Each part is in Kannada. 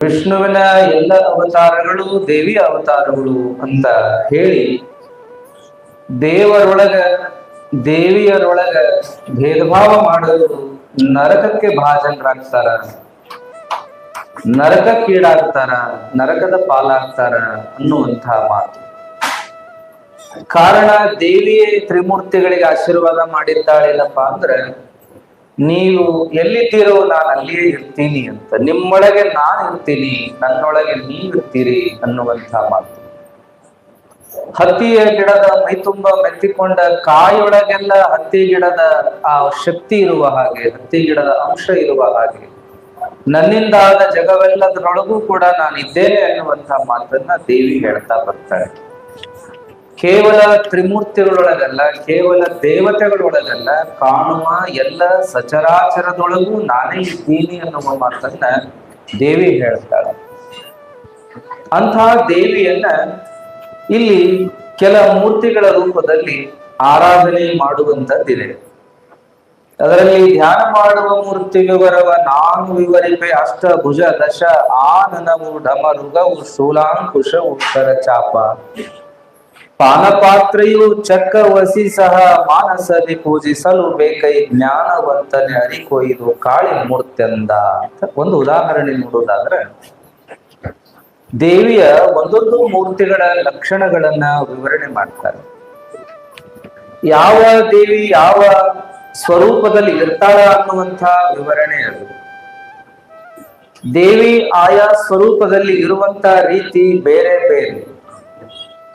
ವಿಷ್ಣುವಿನ ಎಲ್ಲ ಅವತಾರಗಳು ದೇವಿಯ ಅವತಾರಗಳು ಅಂತ ಹೇಳಿ ದೇವರೊಳಗ ದೇವಿಯರೊಳಗ ಭೇದ ಭಾವ ಮಾಡೋದು ನರಕಕ್ಕೆ ಭಾಜನರಾಗ್ತಾರ, ನರಕಕ್ಕೀಡಾಗ್ತಾರ, ನರಕದ ಪಾಲಾಗ್ತಾರ ಅನ್ನುವಂತಹ ಮಾತು. ಕಾರಣ ದೇವಿಯೇ ತ್ರಿಮೂರ್ತಿಗಳಿಗೆ ಆಶೀರ್ವಾದ ಮಾಡಿದ್ದಾಳೇನಪ್ಪ ಅಂದ್ರೆ, ನೀವು ಎಲ್ಲಿದ್ದೀರೋ ನಾನು ಅಲ್ಲಿಯೇ ಇರ್ತೀನಿ ಅಂತ. ನಿಮ್ಮೊಳಗೆ ನಾನು ಇರ್ತೀನಿ, ನನ್ನೊಳಗೆ ನೀವಿರ್ತೀರಿ ಅನ್ನುವಂಥ ಮಾತು. ಹತ್ತಿಯ ಗಿಡದ ಮೈ ತುಂಬ ಮೆತ್ತಿಕೊಂಡ ಕಾಯೊಳಗೆಲ್ಲ ಹತ್ತಿ ಗಿಡದ ಆ ಶಕ್ತಿ ಇರುವ ಹಾಗೆ, ಹತ್ತಿ ಗಿಡದ ಅಂಶ ಇರುವ ಹಾಗೆ, ನನ್ನಿಂದ ಆದ ಜಗವೆಲ್ಲದರೊಳಗೂ ಕೂಡ ನಾನು ಇದ್ದೇನೆ ಅನ್ನುವಂಥ ಮಾತನ್ನ ದೇವಿ ಹೇಳ್ತಾ ಬರ್ತಾಳೆ. ಕೇವಲ ತ್ರಿಮೂರ್ತಿಗಳೊಳಗಲ್ಲ, ಕೇವಲ ದೇವತೆಗಳೊಳಗಲ್ಲ, ಕಾಣುವ ಎಲ್ಲ ಸಚರಾಚರದೊಳಗೂ ನಾನೇ ಇದ್ದೀನಿ ಅನ್ನುವ ಮಾತನ್ನ ದೇವಿ ಹೇಳ್ತಾಳೆ. ಅಂತಹ ದೇವಿಯನ್ನ ಇಲ್ಲಿ ಕೆಲ ಮೂರ್ತಿಗಳ ರೂಪದಲ್ಲಿ ಆರಾಧನೆ ಮಾಡುವಂತದ್ದಿದೆ. ಅದರಲ್ಲಿ ಧ್ಯಾನ ಮಾಡುವ ಮೂರ್ತಿ ವಿವರವ ನಾನು ವಿವರಿಪೆ ಅಷ್ಟಭುಜ ದಶ ಆನನವು ಢಮರುಗವು ಶೂಲಾಂಕುಶವು ಕರಚಾಪ ಪಾನಪಾತ್ರೆಯು ಚಕ್ಕ ವಸಿ ಸಹ ಮಾನಸದಿ ಪೂಜಿಸಲು ಬೇಕೈ ಜ್ಞಾನವಂತನೆ ಅರಿಕೊಯ್ದು ಕಾಳಿ ಮೂರ್ತಿಯಂದ ಅಂತ ಒಂದು ಉದಾಹರಣೆ ನೋಡೋದಾದ್ರೆ, ದೇವಿಯ ಒಂದೊಂದು ಮೂರ್ತಿಗಳ ಲಕ್ಷಣಗಳನ್ನ ವಿವರಣೆ ಮಾಡ್ತಾರೆ. ಯಾವ ದೇವಿ ಯಾವ ಸ್ವರೂಪದಲ್ಲಿ ಇರ್ತಾಳ ಅನ್ನುವಂಥ ವಿವರಣೆ ಅದು. ದೇವಿ ಆಯಾ ಸ್ವರೂಪದಲ್ಲಿ ಇರುವಂತ ರೀತಿ ಬೇರೆ ಬೇರೆ.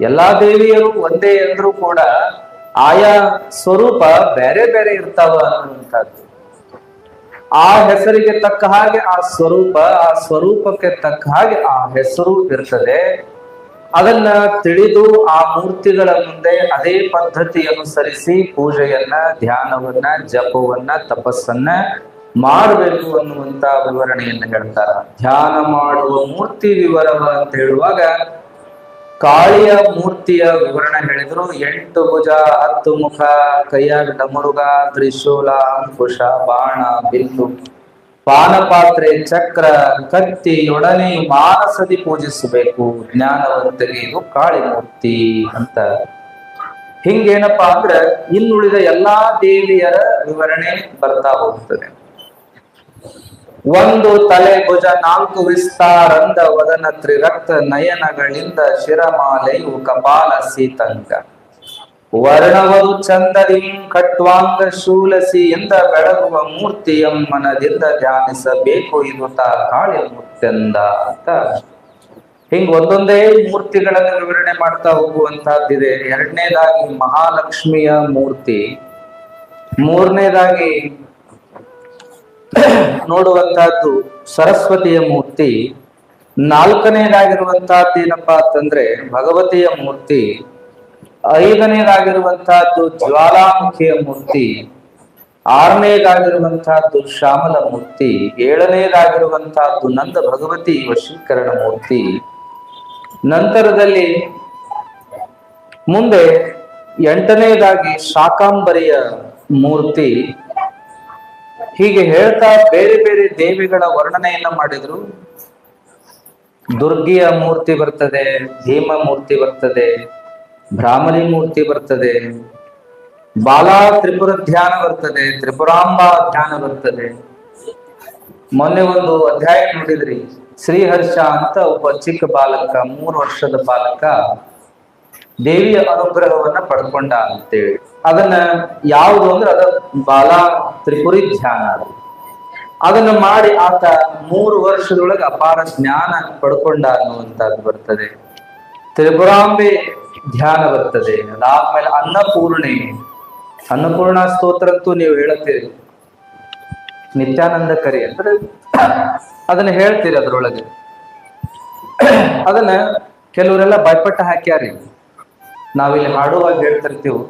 ಎಲ್ಲಾ ದೇವಿಯರು ಒಂದೇ ಎಂದ್ರೂ ಕೂಡ ಆಯಾ ಸ್ವರೂಪ ಬೇರೆ ಬೇರೆ ಇರ್ತಾವ ಅನ್ನುವಂಥದ್ದು. ಆ ಹೆಸರಿಗೆ ತಕ್ಕ ಹಾಗೆ ಆ ಸ್ವರೂಪ, ಆ ಸ್ವರೂಪಕ್ಕೆ ತಕ್ಕ ಹಾಗೆ ಆ ಹೆಸರು ಇರ್ತದೆ. ಅದನ್ನ ತಿಳಿದು ಆ ಮೂರ್ತಿಗಳ ಮುಂದೆ ಅದೇ ಪದ್ಧತಿ ಅನುಸರಿಸಿ ಪೂಜೆಯನ್ನ, ಧ್ಯಾನವನ್ನ, ಜಪವನ್ನ, ತಪಸ್ಸನ್ನ ಮಾಡಬೇಕು ಅನ್ನುವಂತ ವಿವರಣೆಯನ್ನು ಹೇಳ್ತಾರ. ಧ್ಯಾನ ಮಾಡುವ ಮೂರ್ತಿ ವಿವರವ ಅಂತ ಹೇಳುವಾಗ ಕಾಳಿಯ ಮೂರ್ತಿಯ ವಿವರಣೆ ಹೇಳಿದ್ರು. 8 ಭುಜ, 10 ಮುಖ, ಕೈಯಾಗ ಡಮರುಗ, ತ್ರಿಶೂಲ, ಅಂಕುಶ, ಬಾಣ, ಬಿಲ್ಲು, ಪಾನಪಾತ್ರೆ, ಚಕ್ರ, ಕತ್ತಿಯೊಡನೆ ಮಾನಸದಿ ಪೂಜಿಸಬೇಕು ಜ್ಞಾನವಂತರಿಗೆ, ಇದು ಕಾಳಿ ಮೂರ್ತಿ ಅಂತ. ಹಿಂಗೇನಪ್ಪಾ ಅಂದ್ರೆ ಇನ್ನುಳಿದ ಎಲ್ಲಾ ದೇವಿಯರ ವಿವರಣೆ ಬರ್ತಾ ಹೋಗ್ತದೆ. 1 ತಲೆ ಭುಜ, 4 ವಿಸ್ತಾರಂದ ವದನ, ತ್ರಿರಕ್ತ ನಯನಗಳಿಂದ ಶಿರಮಾಲೆಯು ಕಪಾಲ ಸೀತಂಗ, ವರ್ಣವರು ಚಂದದಿಂ ಖಟ್ವಾಂಗ ಶೂಲಸಿ ಎಂದ ಬೆಳಗುವ ಮೂರ್ತಿಯಂ ಮನದಿಂದ ಧ್ಯಾನಿಸಬೇಕು ಇದು ತಾ ಕಾಳಿ ಮೂರ್ತಿಯಂದ ಅಂತ. ಹಿಂಗ್ ಒಂದೊಂದೇ ಮೂರ್ತಿಗಳನ್ನು ವಿವರಣೆ ಮಾಡ್ತಾ ಹೋಗುವಂತಹದ್ದಿದೆ. 2ನೇದಾಗಿ ಮಹಾಲಕ್ಷ್ಮಿಯ ಮೂರ್ತಿ, 3ನೇದಾಗಿ ನೋಡುವಂತಹದ್ದು ಸರಸ್ವತಿಯ ಮೂರ್ತಿ, 4ನೇದಾಗಿರುವಂತಹದ್ದು ಏನಪ್ಪಾ ಅಂತಂದ್ರೆ ಭಗವತಿಯ ಮೂರ್ತಿ, 5ನೇದಾಗಿರುವಂತಹದ್ದು ಜ್ವಾಲಾಮುಖಿಯ ಮೂರ್ತಿ, 6ನೇದಾಗಿರುವಂತಹದ್ದು ಶ್ಯಾಮಲ ಮೂರ್ತಿ, 7ನೇದಾಗಿರುವಂತಹದ್ದು ನಂದ ಭಗವತಿ ವಶೀಕರಣ ಮೂರ್ತಿ. ನಂತರದಲ್ಲಿ ಮುಂದೆ 8ನೇದಾಗಿ ಶಾಕಾಂಬರಿಯ ಮೂರ್ತಿ. ಹೀಗೆ ಹೇಳ್ತಾ ಬೇರೆ ಬೇರೆ ದೇವಿಗಳ ವರ್ಣನೆಯನ್ನ ಮಾಡಿದ್ರು. ದುರ್ಗಿಯ ಮೂರ್ತಿ ಬರ್ತದೆ, ಭೀಮ ಮೂರ್ತಿ ಬರ್ತದೆ, ಭ್ರಾಮರಿ ಮೂರ್ತಿ ಬರ್ತದೆ, ಬಾಲಾ ತ್ರಿಪುರ ಧ್ಯಾನ ಬರ್ತದೆ, ತ್ರಿಪುರಾಂಬಾ ಧ್ಯಾನ ಬರ್ತದೆ. ಮೊನ್ನೆ ಒಂದು ಅಧ್ಯಾಯ ನೋಡಿದ್ರಿ, ಶ್ರೀಹರ್ಷ ಅಂತ ಒಬ್ಬ ಚಿಕ್ಕ ಬಾಲಕ, 3 ವರ್ಷದ ಬಾಲಕ ದೇವಿಯ ಅನುಗ್ರಹವನ್ನ ಪಡ್ಕೊಂಡ ಅಂತೇಳಿ. ಅದನ್ನ ಯಾವುದು ಅಂದ್ರೆ ಅದ ಬಾಲಾ ತ್ರಿಪುರಿ ಧ್ಯಾನ. ಅದನ್ನ ಮಾಡಿ ಆತ 3 ವರ್ಷದೊಳಗೆ ಅಪಾರ ಜ್ಞಾನ ಪಡ್ಕೊಂಡ ಅನ್ನುವಂಥದ್ದು ಬರ್ತದೆ. ತ್ರಿಪುರಾಂಬೆ ಧ್ಯಾನ ಬರ್ತದೆ. ಅದಾದ್ಮೇಲೆ ಅನ್ನಪೂರ್ಣ ಸ್ತೋತ್ರ ಅಂತೂ ನೀವು ಹೇಳುತ್ತೀರಿ, ನಿತ್ಯಾನಂದ ಕರಿ ಅಂದ್ರೆ ಅದನ್ನ ಹೇಳ್ತೀರಿ. ಅದ್ರೊಳಗೆ ಅದನ್ನ ಕೆಲವರೆಲ್ಲ ಭಯಪಟ್ಟ ಹಾಕ್ಯಾರಿ. ನಾವಿಲ್ಲಿ ಹಾಡುವಾಗ ಹೇಳ್ತಿರ್ತೀವಿ,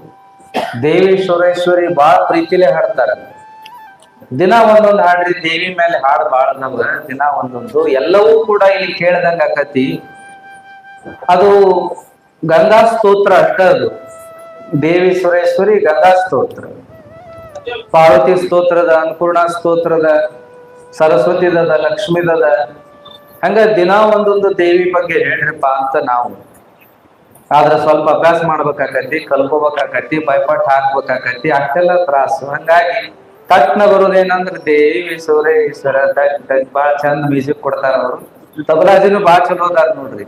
ದೇವೇಶ್ವರೇಶ್ವರಿ ಬಾಳ ಪ್ರೀತಿಲೇ ಹಾಡ್ತಾರ. ದಿನ ಒಂದೊಂದು ಹಾಡ್ರಿ, ದೇವಿ ಮೇಲೆ ಹಾಡು ಬಾಳ ನಮ್ಗ ದಿನ ಒಂದೊಂದು, ಎಲ್ಲವೂ ಕೂಡ ಇಲ್ಲಿ ಕೇಳ್ದಂಗ ಆಕತಿ. ಅದು ಗಂಗಾ ಸ್ತೋತ್ರ ಅಷ್ಟ. ಅದು ದೇವಿ ಸುರೇಶ್ವರಿ ಗಂಗಾ ಸ್ತೋತ್ರ, ಪಾರ್ವತಿ ಸ್ತೋತ್ರದ, ಅನ್ನಪೂರ್ಣ ಸ್ತೋತ್ರದ, ಸರಸ್ವತಿದದ, ಲಕ್ಷ್ಮಿದದ, ಹಂಗ ದಿನ ಒಂದೊಂದು ದೇವಿ ಬಗ್ಗೆ ಹೇಳ್ರಿಪ್ಪ ಅಂತ ನಾವು, ಆದ್ರೆ ಸ್ವಲ್ಪ ಅಭ್ಯಾಸ ಮಾಡ್ಬೇಕಾಕತಿ, ಕಲ್ಕೋಬೇಕಾಕತಿ, ಭಯಪಟ್ಟು ಹಾಕ್ಬೇಕಾಕತಿ, ಅಷ್ಟೆಲ್ಲ ತ್ರಾಸು. ಹಂಗಾಗಿ ತಟ್ನ ಬರೋದೇನಂದ್ರ ದೇವಿ ಸೂರೇಶ್ವರ ಟಕ್ ಟಕ್ ಬಾಳ ಚಂದ ಮ್ಯೂಸಿಕ್ ಕೊಡ್ತಾರ ಅವರು. ತಬಲಾಜಿನೂ ಬಾಳ ಚಲೋ ಅದಾರ ನೋಡ್ರಿ.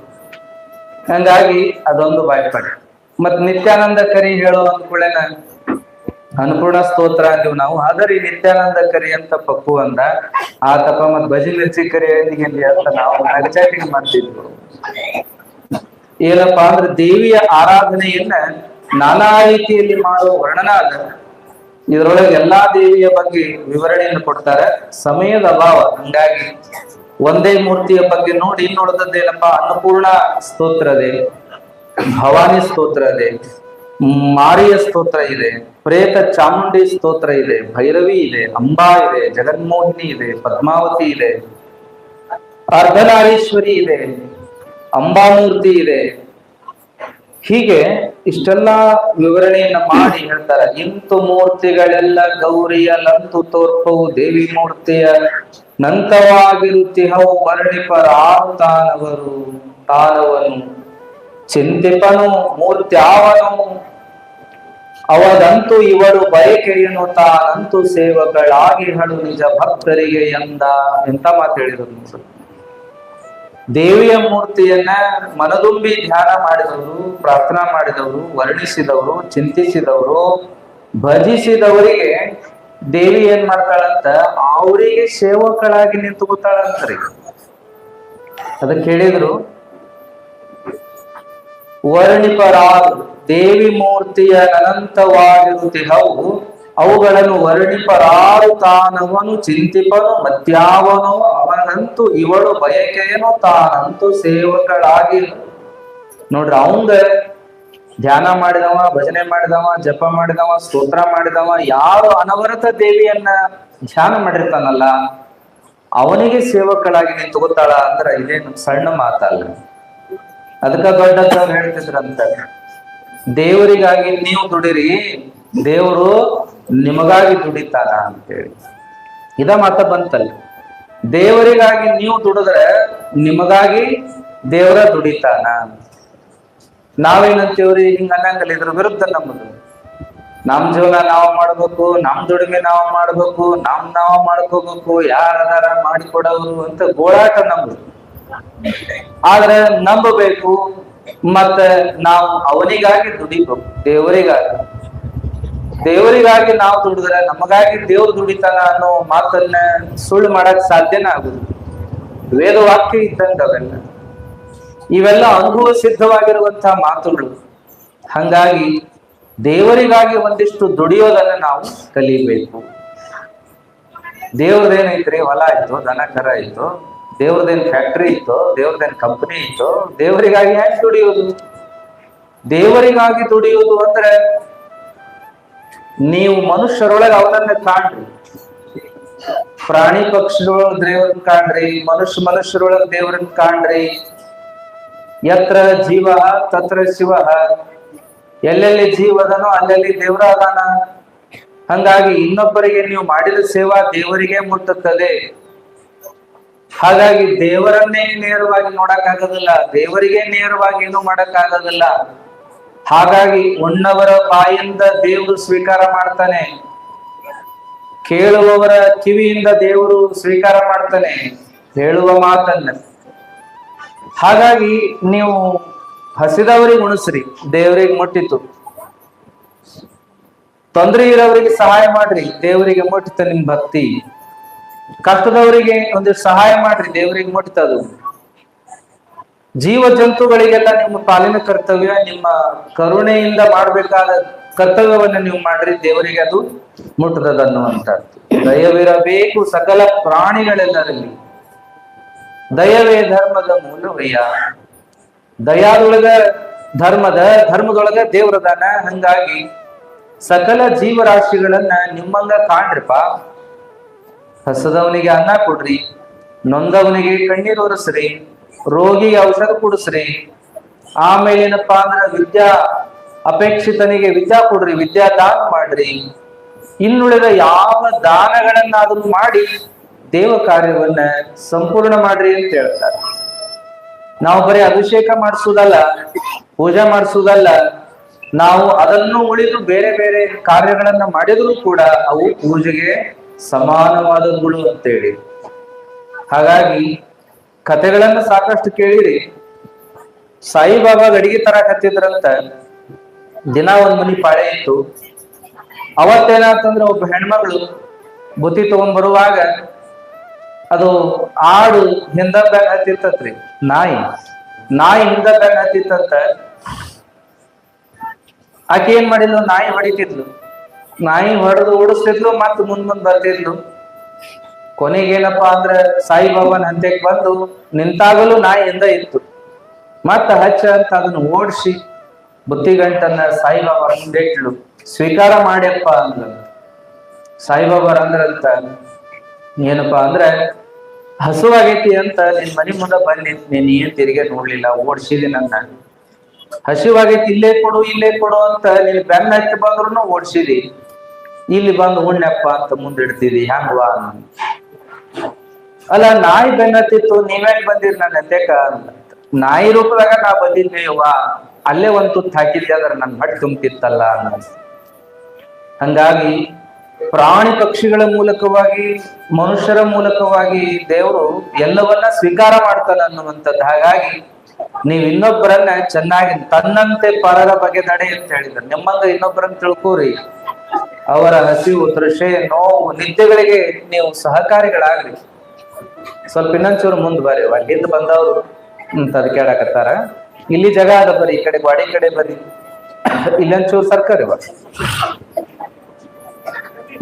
ಹಂಗಾಗಿ ಅದೊಂದು ಭಯಪಟ್ಟು. ಮತ್ ನಿತ್ಯಾನಂದ ಕರಿ ಹೇಳೋ ಅಂದ್ಕೂಳೆನ ಅನ್ನಪೂರ್ಣ ಸ್ತೋತ್ರ ಅಂದಿವ್ ನಾವು. ಆದ್ರೆ ಈ ನಿತ್ಯಾನಂದ ಕರಿ ಅಂತ ಪಪ್ಪು ಅಂದ, ಆತಪ್ಪ ಮತ್ ಭಜಿ ಮಿರ್ಚಿ ಕರಿ ಅಂತ ನಾವು ನಗಚಾಟಿಗೆ ಮಾಡ್ತಿದ್ವು. ಏನಪ್ಪಾ ಅಂದ್ರೆ ದೇವಿಯ ಆರಾಧನೆಯನ್ನ ನಾನಾ ರೀತಿಯಲ್ಲಿ ಮಾಡುವ ವರ್ಣನ ಅದ. ಇದರೊಳಗೆ ಎಲ್ಲಾ ದೇವಿಯ ಬಗ್ಗೆ ವಿವರಣೆಯನ್ನು ಕೊಡ್ತಾರೆ, ಸಮಯದ ಅಭಾವ. ಹಂಗಾಗಿ ಒಂದೇ ಮೂರ್ತಿಯ ಬಗ್ಗೆ ನೋಡಿ ಇನ್ನುಳಿದದ್ದೇನಪ್ಪಾ, ಅನ್ನಪೂರ್ಣ ಸ್ತೋತ್ರ ಇದೆ, ಭವಾನಿ ಸ್ತೋತ್ರ ಇದೆ, ಮಾರಿಯ ಸ್ತೋತ್ರ ಇದೆ, ಪ್ರೇತ ಚಾಮುಂಡಿ ಸ್ತೋತ್ರ ಇದೆ, ಭೈರವಿ ಇದೆ, ಅಂಬಾ ಇದೆ, ಜಗನ್ಮೋಹಿನಿ ಇದೆ, ಪದ್ಮಾವತಿ ಇದೆ, ಅರ್ಧನಾರೀಶ್ವರಿ ಇದೆ, ಅಂಬಾಮೂರ್ತಿ ಇದೆ. ಹೀಗೆ ಇಷ್ಟೆಲ್ಲ ವಿವರಣೆಯನ್ನ ಮಾಡಿ ಹೇಳ್ತಾರೆ. ಇಂತು ಮೂರ್ತಿಗಳೆಲ್ಲ ಗೌರಿಯ ಲಂತು ತೋರ್ಪವು ದೇವಿ ಮೂರ್ತಿಯ ನಂತವಾಗಿರುತ್ತಿಹವು ವರ್ಣಿಪರಾರು ತಾನವರು ತಾನವನು ಚಿಂತಿಪನು ಮೂರ್ತ್ಯಾವನು ಅವದಂತೂ ಇವಳು ಬಯಕೆಯನ್ನು ತಾನಂತೂ ಸೇವಗಳಾಗಿ ಹಳು ನಿಜ ಭಕ್ತರಿಗೆ ಎಂದ. ಎಂತ ಮಾತು ಹೇಳಿದ್ರು. ದೇವಿಯ ಮೂರ್ತಿಯನ್ನ ಮನದುಂಬಿ ಧ್ಯಾನ ಮಾಡಿದವರು, ಪ್ರಾರ್ಥನಾ ಮಾಡಿದವರು, ವರ್ಣಿಸಿದವರು, ಚಿಂತಿಸಿದವರು, ಭಜಿಸಿದವರಿಗೆ ದೇವಿ ಏನ್ ಮಾಡ್ತಾಳಂತ, ಅವರಿಗೆ ಸೇವಕಳಾಗಿ ನಿಂತುಕೊತಾಳಂತ್ರಿ. ಅದಕ್ಕೆ ಹೇಳಿದ್ರು ವರ್ಣಿಪರಾರು ದೇವಿ ಮೂರ್ತಿಯ ಅನಂತವಾಗಿರುತ್ತಿಹವು ಅವುಗಳನ್ನು ವರ್ಣಿಪರಾರು ತಾನವನು ಚಿಂತಿಪನು ಮತ್ಯಾವನೋ ಅವನಂತೂ ಇವಳು ಬಯಕೆಯನು ತಾನಂತೂ ಸೇವಕಳಾಗಿ. ನೋಡ್ರಿ, ಅವಂಗ ಧ್ಯಾನ ಮಾಡಿದವ, ಭಜನೆ ಮಾಡಿದವ, ಜಪ ಮಾಡಿದವ, ಸ್ತೋತ್ರ ಮಾಡಿದವ, ಯಾರು ಅನವರತ ದೇವಿಯನ್ನ ಧ್ಯಾನ ಮಾಡಿರ್ತಾನಲ್ಲ ಅವನಿಗೆ ಸೇವಕಳಾಗಿ ನೀನ್ ತಗೋತಾಳ ಅಂದ್ರ ಇದೇನು ಸಣ್ಣ ಮಾತಲ್ಲ. ಅದಕ್ಕ ದೊಡ್ಡದವ್ರು ಹೇಳ್ತಿದ್ರಂತ, ದೇವರಿಗಾಗಿ ನೀವು ದುಡಿರಿ, ದೇವರು ನಿಮಗಾಗಿ ದುಡಿತಾನ ಅಂತೇಳಿ. ಇದ ಮಾತ ಬಂತಲ್ಲ, ದೇವರಿಗಾಗಿ ನೀವು ದುಡಿದ್ರೆ ನಿಮಗಾಗಿ ದೇವರ ದುಡಿತಾನ. ನಾವೇನಂತೀವ್ರಿ, ಹಿಂಗ ಅನ್ನಂಗಲ್ಲ, ಇದ್ರ ವಿರುದ್ಧ ನಮ್ಮದು. ನಮ್ ಜೀವನ ನಾವು ಮಾಡ್ಬೇಕು, ನಮ್ ದುಡಿಮೆ ನಾವು ಮಾಡ್ಬೇಕು, ನಾವು ಮಾಡ್ಕೋಬೇಕು, ಯಾರದಾರ ಮಾಡಿಕೊಡೋರು ಅಂತ ಗೋಳಾಟ ನಮ್ದು. ಆದ್ರೆ ನಂಬಬೇಕು, ಮತ್ತೆ ನಾವು ಅವನಿಗಾಗಿ ದುಡಿಬೇಕು, ದೇವರಿಗಾಗಿ ನಾವು ದುಡಿದ್ರೆ ನಮಗಾಗಿ ದೇವ್ರು ದುಡಿತಾನ ಅನ್ನೋ ಮಾತನ್ನ ಸುಳ್ಳು ಮಾಡಕ್ ಸಾಧ್ಯನೇ ಆಗುದು. ವೇದವಾಕ್ಯ ಇದ್ದಂಗ ಅವೆಲ್ಲ, ಇವೆಲ್ಲ ಅನುಭವ ಸಿದ್ಧವಾಗಿರುವಂತಹ ಮಾತುಗಳು. ಹಂಗಾಗಿ ದೇವರಿಗಾಗಿ ಒಂದಿಷ್ಟು ದುಡಿಯೋದನ್ನ ನಾವು ಕಲಿಬೇಕು. ದೇವ್ರದೇನೈತ್ರಿ, ಹೊಲ ಆಯ್ತು, ದನ ಕರ ಆಯ್ತು, ದೇವ್ರದೇನ್ ಫ್ಯಾಕ್ಟ್ರಿ ಇತ್ತು, ದೇವ್ರದೇನ್ ಕಂಪನಿ ಇತ್ತು, ದೇವರಿಗಾಗಿ ಯಾಕೆ ದುಡಿಯೋದು? ದೇವರಿಗಾಗಿ ದುಡಿಯೋದು ಅಂದ್ರೆ ನೀವು ಮನುಷ್ಯರೊಳಗೆ ಅವನನ್ನ ಕಾಣ್ರಿ, ಪ್ರಾಣಿ ಪಕ್ಷಿಗಳೊಳಗೆ ದೇವ್ರನ್ನ ಕಾಣ್ರಿ, ಮನುಷ್ಯರೊಳಗೆ ದೇವ್ರನ್ನ ಕಾಣ್ರಿ. ಯತ್ರ ಜೀವ ತತ್ರ ಶಿವ, ಎಲ್ಲೆಲ್ಲಿ ಜೀವ ಅದನೋ ಅಲ್ಲೆಲ್ಲಿ ದೇವ್ರ ಅದಾನ. ಹಂಗಾಗಿ ಇನ್ನೊಬ್ಬರಿಗೆ ನೀವು ಮಾಡಿದ ಸೇವಾ ದೇವರಿಗೆ ಮುಟ್ಟುತ್ತದೆ. ಹಾಗಾಗಿ ದೇವರನ್ನೇ ನೇರವಾಗಿ ನೋಡಕ್ಕಾಗೋದಿಲ್ಲ, ದೇವರಿಗೆ ನೇರವಾಗಿ ಏನು ಮಾಡಕ್ಕಾಗೋದಿಲ್ಲ. ಹಾಗಾಗಿ ಉಣ್ಣವರ ಬಾಯಿಂದ ದೇವರು ಸ್ವೀಕಾರ ಮಾಡ್ತಾನೆ, ಕೇಳುವವರ ಕಿವಿಯಿಂದ ದೇವರು ಸ್ವೀಕಾರ ಮಾಡ್ತಾನೆ ಹೇಳುವ ಮಾತನ್ನ. ಹಾಗಾಗಿ ನೀವು ಹಸಿದವರಿಗೆ ಉಣಿಸ್ರಿ, ದೇವರಿಗೆ ಮುಟ್ಟಿತು. ತೊಂದರೆ ಇರೋವರಿಗೆ ಸಹಾಯ ಮಾಡ್ರಿ, ದೇವರಿಗೆ ಮುಟ್ಟಿತ ನಿಮ್ ಭಕ್ತಿ. ಕಷ್ಟದವರಿಗೆ ಒಂದಿಷ್ಟು ಸಹಾಯ ಮಾಡ್ರಿ, ದೇವರಿಗೆ ಮುಟ್ಟಿತದು. ಜೀವ ಜಂತುಗಳಿಗೆಲ್ಲ ನಿಮ್ಮ ಪಾಲಿನ ಕರ್ತವ್ಯ, ನಿಮ್ಮ ಕರುಣೆಯಿಂದ ಮಾಡ್ಬೇಕಾದ ಕರ್ತವ್ಯವನ್ನ ನೀವು ಮಾಡ್ರಿ, ದೇವರಿಗೆ ಅದು ಮುಟ್ಟದನ್ನುವಂಥದ್ದು. ದಯವಿರಬೇಕು ಸಕಲ ಪ್ರಾಣಿಗಳೆಲ್ಲರಲ್ಲಿ, ದಯವೇ ಧರ್ಮದ ಮೂಲವಯ್ಯ. ದಯಾದೊಳಗ ಧರ್ಮದೊಳಗ ದೇವ್ರದಾನ. ಹಂಗಾಗಿ ಸಕಲ ಜೀವರಾಶಿಗಳನ್ನ ನಿಮ್ಮಂಗ ಕಾಣ್ರಿಪ್ಪ. ಹಸದವನಿಗೆ ಅನ್ನ ಕೊಡ್ರಿ, ನೊಂದವನಿಗೆ ಕಣ್ಣೀರು ಒರೆಸ್ರಿ, ರೋಗಿಗೆ ಔಷಧ ಕೊಡಿಸ್ರಿ. ಆಮೇಲೆ ಏನಪ್ಪಾ ಅಂದ್ರ ಅಪೇಕ್ಷಿತನಿಗೆ ವಿದ್ಯಾ ಕೊಡ್ರಿ, ವಿದ್ಯಾ ದಾನ ಮಾಡ್ರಿ. ಇನ್ನುಳಿದ ಯಾವ ದಾನಗಳನ್ನಾದ್ರೂ ಮಾಡಿ ದೇವ ಕಾರ್ಯವನ್ನ ಸಂಪೂರ್ಣ ಮಾಡ್ರಿ ಅಂತ ಹೇಳ್ತಾರೆ. ನಾವು ಬರೀ ಅಭಿಷೇಕ ಮಾಡಿಸುವುದಲ್ಲ, ಪೂಜೆ ಮಾಡಿಸುವುದಲ್ಲ, ನಾವು ಅದನ್ನು ಉಳಿದು ಬೇರೆ ಬೇರೆ ಕಾರ್ಯಗಳನ್ನ ಮಾಡಿದ್ರು ಕೂಡ ಅವು ಪೂಜೆಗೆ ಸಮಾನವಾದವುಗಳು ಅಂತೇಳಿ. ಹಾಗಾಗಿ ಕಥೆಗಳನ್ನ ಸಾಕಷ್ಟು ಕೇಳಿರಿ. ಸಾಯಿಬಾಬಾ ಅಡಿಗೆ ತರಕತ್ತಿದ್ರಂತ. ದಿನ ಒಂದ್ ಮನಿ ಪಾಳೆ ಇತ್ತು. ಅವತ್ತೇನಾತಂದ್ರ ಒಬ್ಬ ಹೆಣ್ಮಗಳು ಬುತ್ತಿ ತಗೊಂಡ್ ಬರುವಾಗ ಅದು ಆಡು ಹಿಂದ ಬ್ಯಾಗ್ ಹತ್ತಿತ್ತತ್ರಿ. ನಾಯಿ ಹಿಂದ ಬ್ಯಾಗ್ ಹತ್ತಿತ್ತಂತ. ಆಕೆ ಏನ್ ಮಾಡಿದ್ಲು, ನಾಯಿ ಹೊಡಿತಿದ್ಲು. ನಾಯಿ ಹೊಡೆದು ಓಡಿಸ್ತಿದ್ಲು, ಮತ್ ಮುಂದ್ ಬರ್ತಿದ್ಲು. ಕೊನೆಗೇನಪ್ಪಾ ಅಂದ್ರ ಸಾಯಿಬಾಬಾನ ಹಂತೆಕ್ ಬಂದು ನಿಂತಾಗಲೂ ನಾಯಿ ಹಿಂದ ಇತ್ತು. ಮತ್ತ ಹಚ್ಚ ಅಂತ ಅದನ್ನ ಓಡಿಸಿ ಬುತ್ತಿಗಂಟನ್ನ ಸಾಯಿಬಾಬಾ ಮುಂದಿಟ್ಲು. ಸ್ವೀಕಾರ ಮಾಡ್ಯಪ್ಪ ಅಂದ್ರ ಸಾಯಿಬಾಬಾರ ಅಂದ್ರಂತ, ಏನಪ್ಪಾ ಅಂದ್ರೆ ಹಸುವಾಗೈತಿ ಅಂತ ನಿನ್ ಮನಿ ಮುಂದ ಬಂದಿ, ನೀನ್ ಏನ್ ತಿರುಗಿ ನೋಡ್ಲಿಲ್ಲ, ಓಡಿಸಿದಿ ನನ್ನ. ಹಸಿವಾಗೈತಿ ಇಲ್ಲೇ ಕೊಡು ಅಂತ ನೀನ್ ಬೆನ್ನ ಹತ್ತಿ ಬಂದ್ರು ಓಡಿಸಿದಿ, ಇಲ್ಲಿ ಬಂದು ಉಣ್ಣಪ್ಪ ಅಂತ ಮುಂದಿಡ್ತಿದಿ, ಹೆಂಗವಾ? ಅಲ್ಲ, ನಾಯಿ ಬೆನ್ನತ್ತಿತ್ತು, ನೀವೇನ್ ಬಂದಿರಿ ನನ್ನ ಹತ್ತೆಕ? ನಾಯಿ ರೂಪದಾಗ ನಾ ಬಂದಿದ್ದೇವ, ಅಲ್ಲೇ ಒಂದ್ ತುತ್ತು ಹಾಕಿದ್ದೆ ಅದ್ರ ನನ್ ಹೊಟ್ಟೆ ತುಂಬ್ತಿತ್ತಲ್ಲ ಅನ್ನೋ. ಹಂಗಾಗಿ ಪ್ರಾಣಿ ಪಕ್ಷಿಗಳ ಮೂಲಕವಾಗಿ, ಮನುಷ್ಯರ ಮೂಲಕವಾಗಿ ದೇವರು ಎಲ್ಲವನ್ನ ಸ್ವೀಕಾರ ಮಾಡ್ತಾನ ಅನ್ನುವಂಥದ್ದು. ಹಾಗಾಗಿ ನೀವ್ ಇನ್ನೊಬ್ಬರನ್ನ ಚೆನ್ನಾಗಿ ತನ್ನಂತೆ ಪರರ ಬಗೆ ನಡೆ ಅಂತ ಹೇಳಿದ್ರು. ನಿಮ್ಮಂಗ ಇನ್ನೊಬ್ಬರನ್ನ ತಿಳ್ಕೋರಿ. ಅವರ ಹಸಿವು, ತೃಷೆ, ನೋವು, ನಿದ್ದೆಗಳಿಗೆ ನೀವು ಸಹಕಾರಿಗಳಾಗ್ರಿ. ಸ್ವಲ್ಪ ಇನ್ನೊಂಚೂರು ಮುಂದ್ ಬರ್ರಿ. ಅಲ್ಲಿಂದ ಬಂದವರು ಅಂತ ಅದಕ್ಕೆ ಹೇಳಕತ್ತಾರ. ಇಲ್ಲಿ ಜಾಗ ಅದ, ಬರ್ರಿ ಈ ಕಡೆ ಗಾಡಿ ಕಡೆ ಬರ್ರಿ. ಇಲ್ಲೊಂಚೂರು ಸರ್ಕಾರಿ